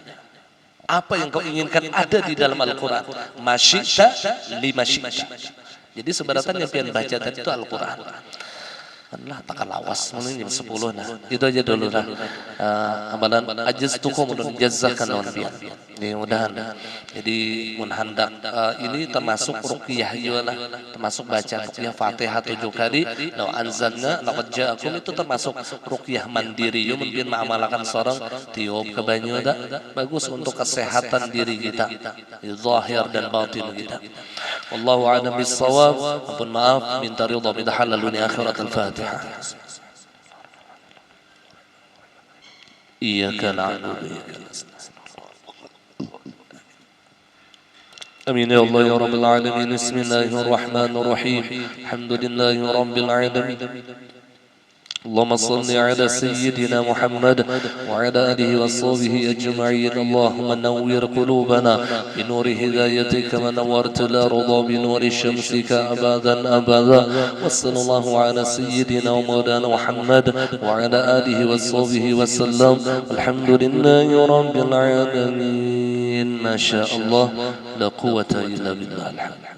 Apa yang kau inginkan ada di dalam Al-Quran, ma syi'ta lima syi'ta. Jadi sebenarnya yang pian baca tadi itu Al-Quran. Lah takkan lawas mungkin jam 10 nah. Itu aja dulu lah. Amalan ajaztukum dan jazakan non pian. Mudah-mudahan. Jadi mun hendak ini termasuk ruqyah juga, termasuk baca ruqyah Fatihah 7 kali. Law anzalna laqad ja'akum itu termasuk ruqyah mandiri. Yo mungkin mengamalkan seorang tiup ke banyu dah bagus untuk kesehatan diri kita, zahir dan batin kita. Wallahu a'lam bis-shawab. Ampun maaf, minta ridha minta halaluni akhirat al-Fatihah. Iyyaka na'budu wa iyyaka nasta'in. Amin ya Allah ya Rabbil alamin. Bismillahirrahmanirrahim. Alhamdulillahi rabbil alamin. اللهم صل على سيدنا محمد وعلى آله وصحبه أجمعين. اللهم نور قلوبنا بنور هدايتك كما نورت الأرض بنور شمسك أبدا أبدا. وصلى الله على سيدنا ومولانا محمد وعلى آله وصحبه وسلم. الحمد لله رب العالمين. ما شاء الله لا قوة إلا بالله. الحمد.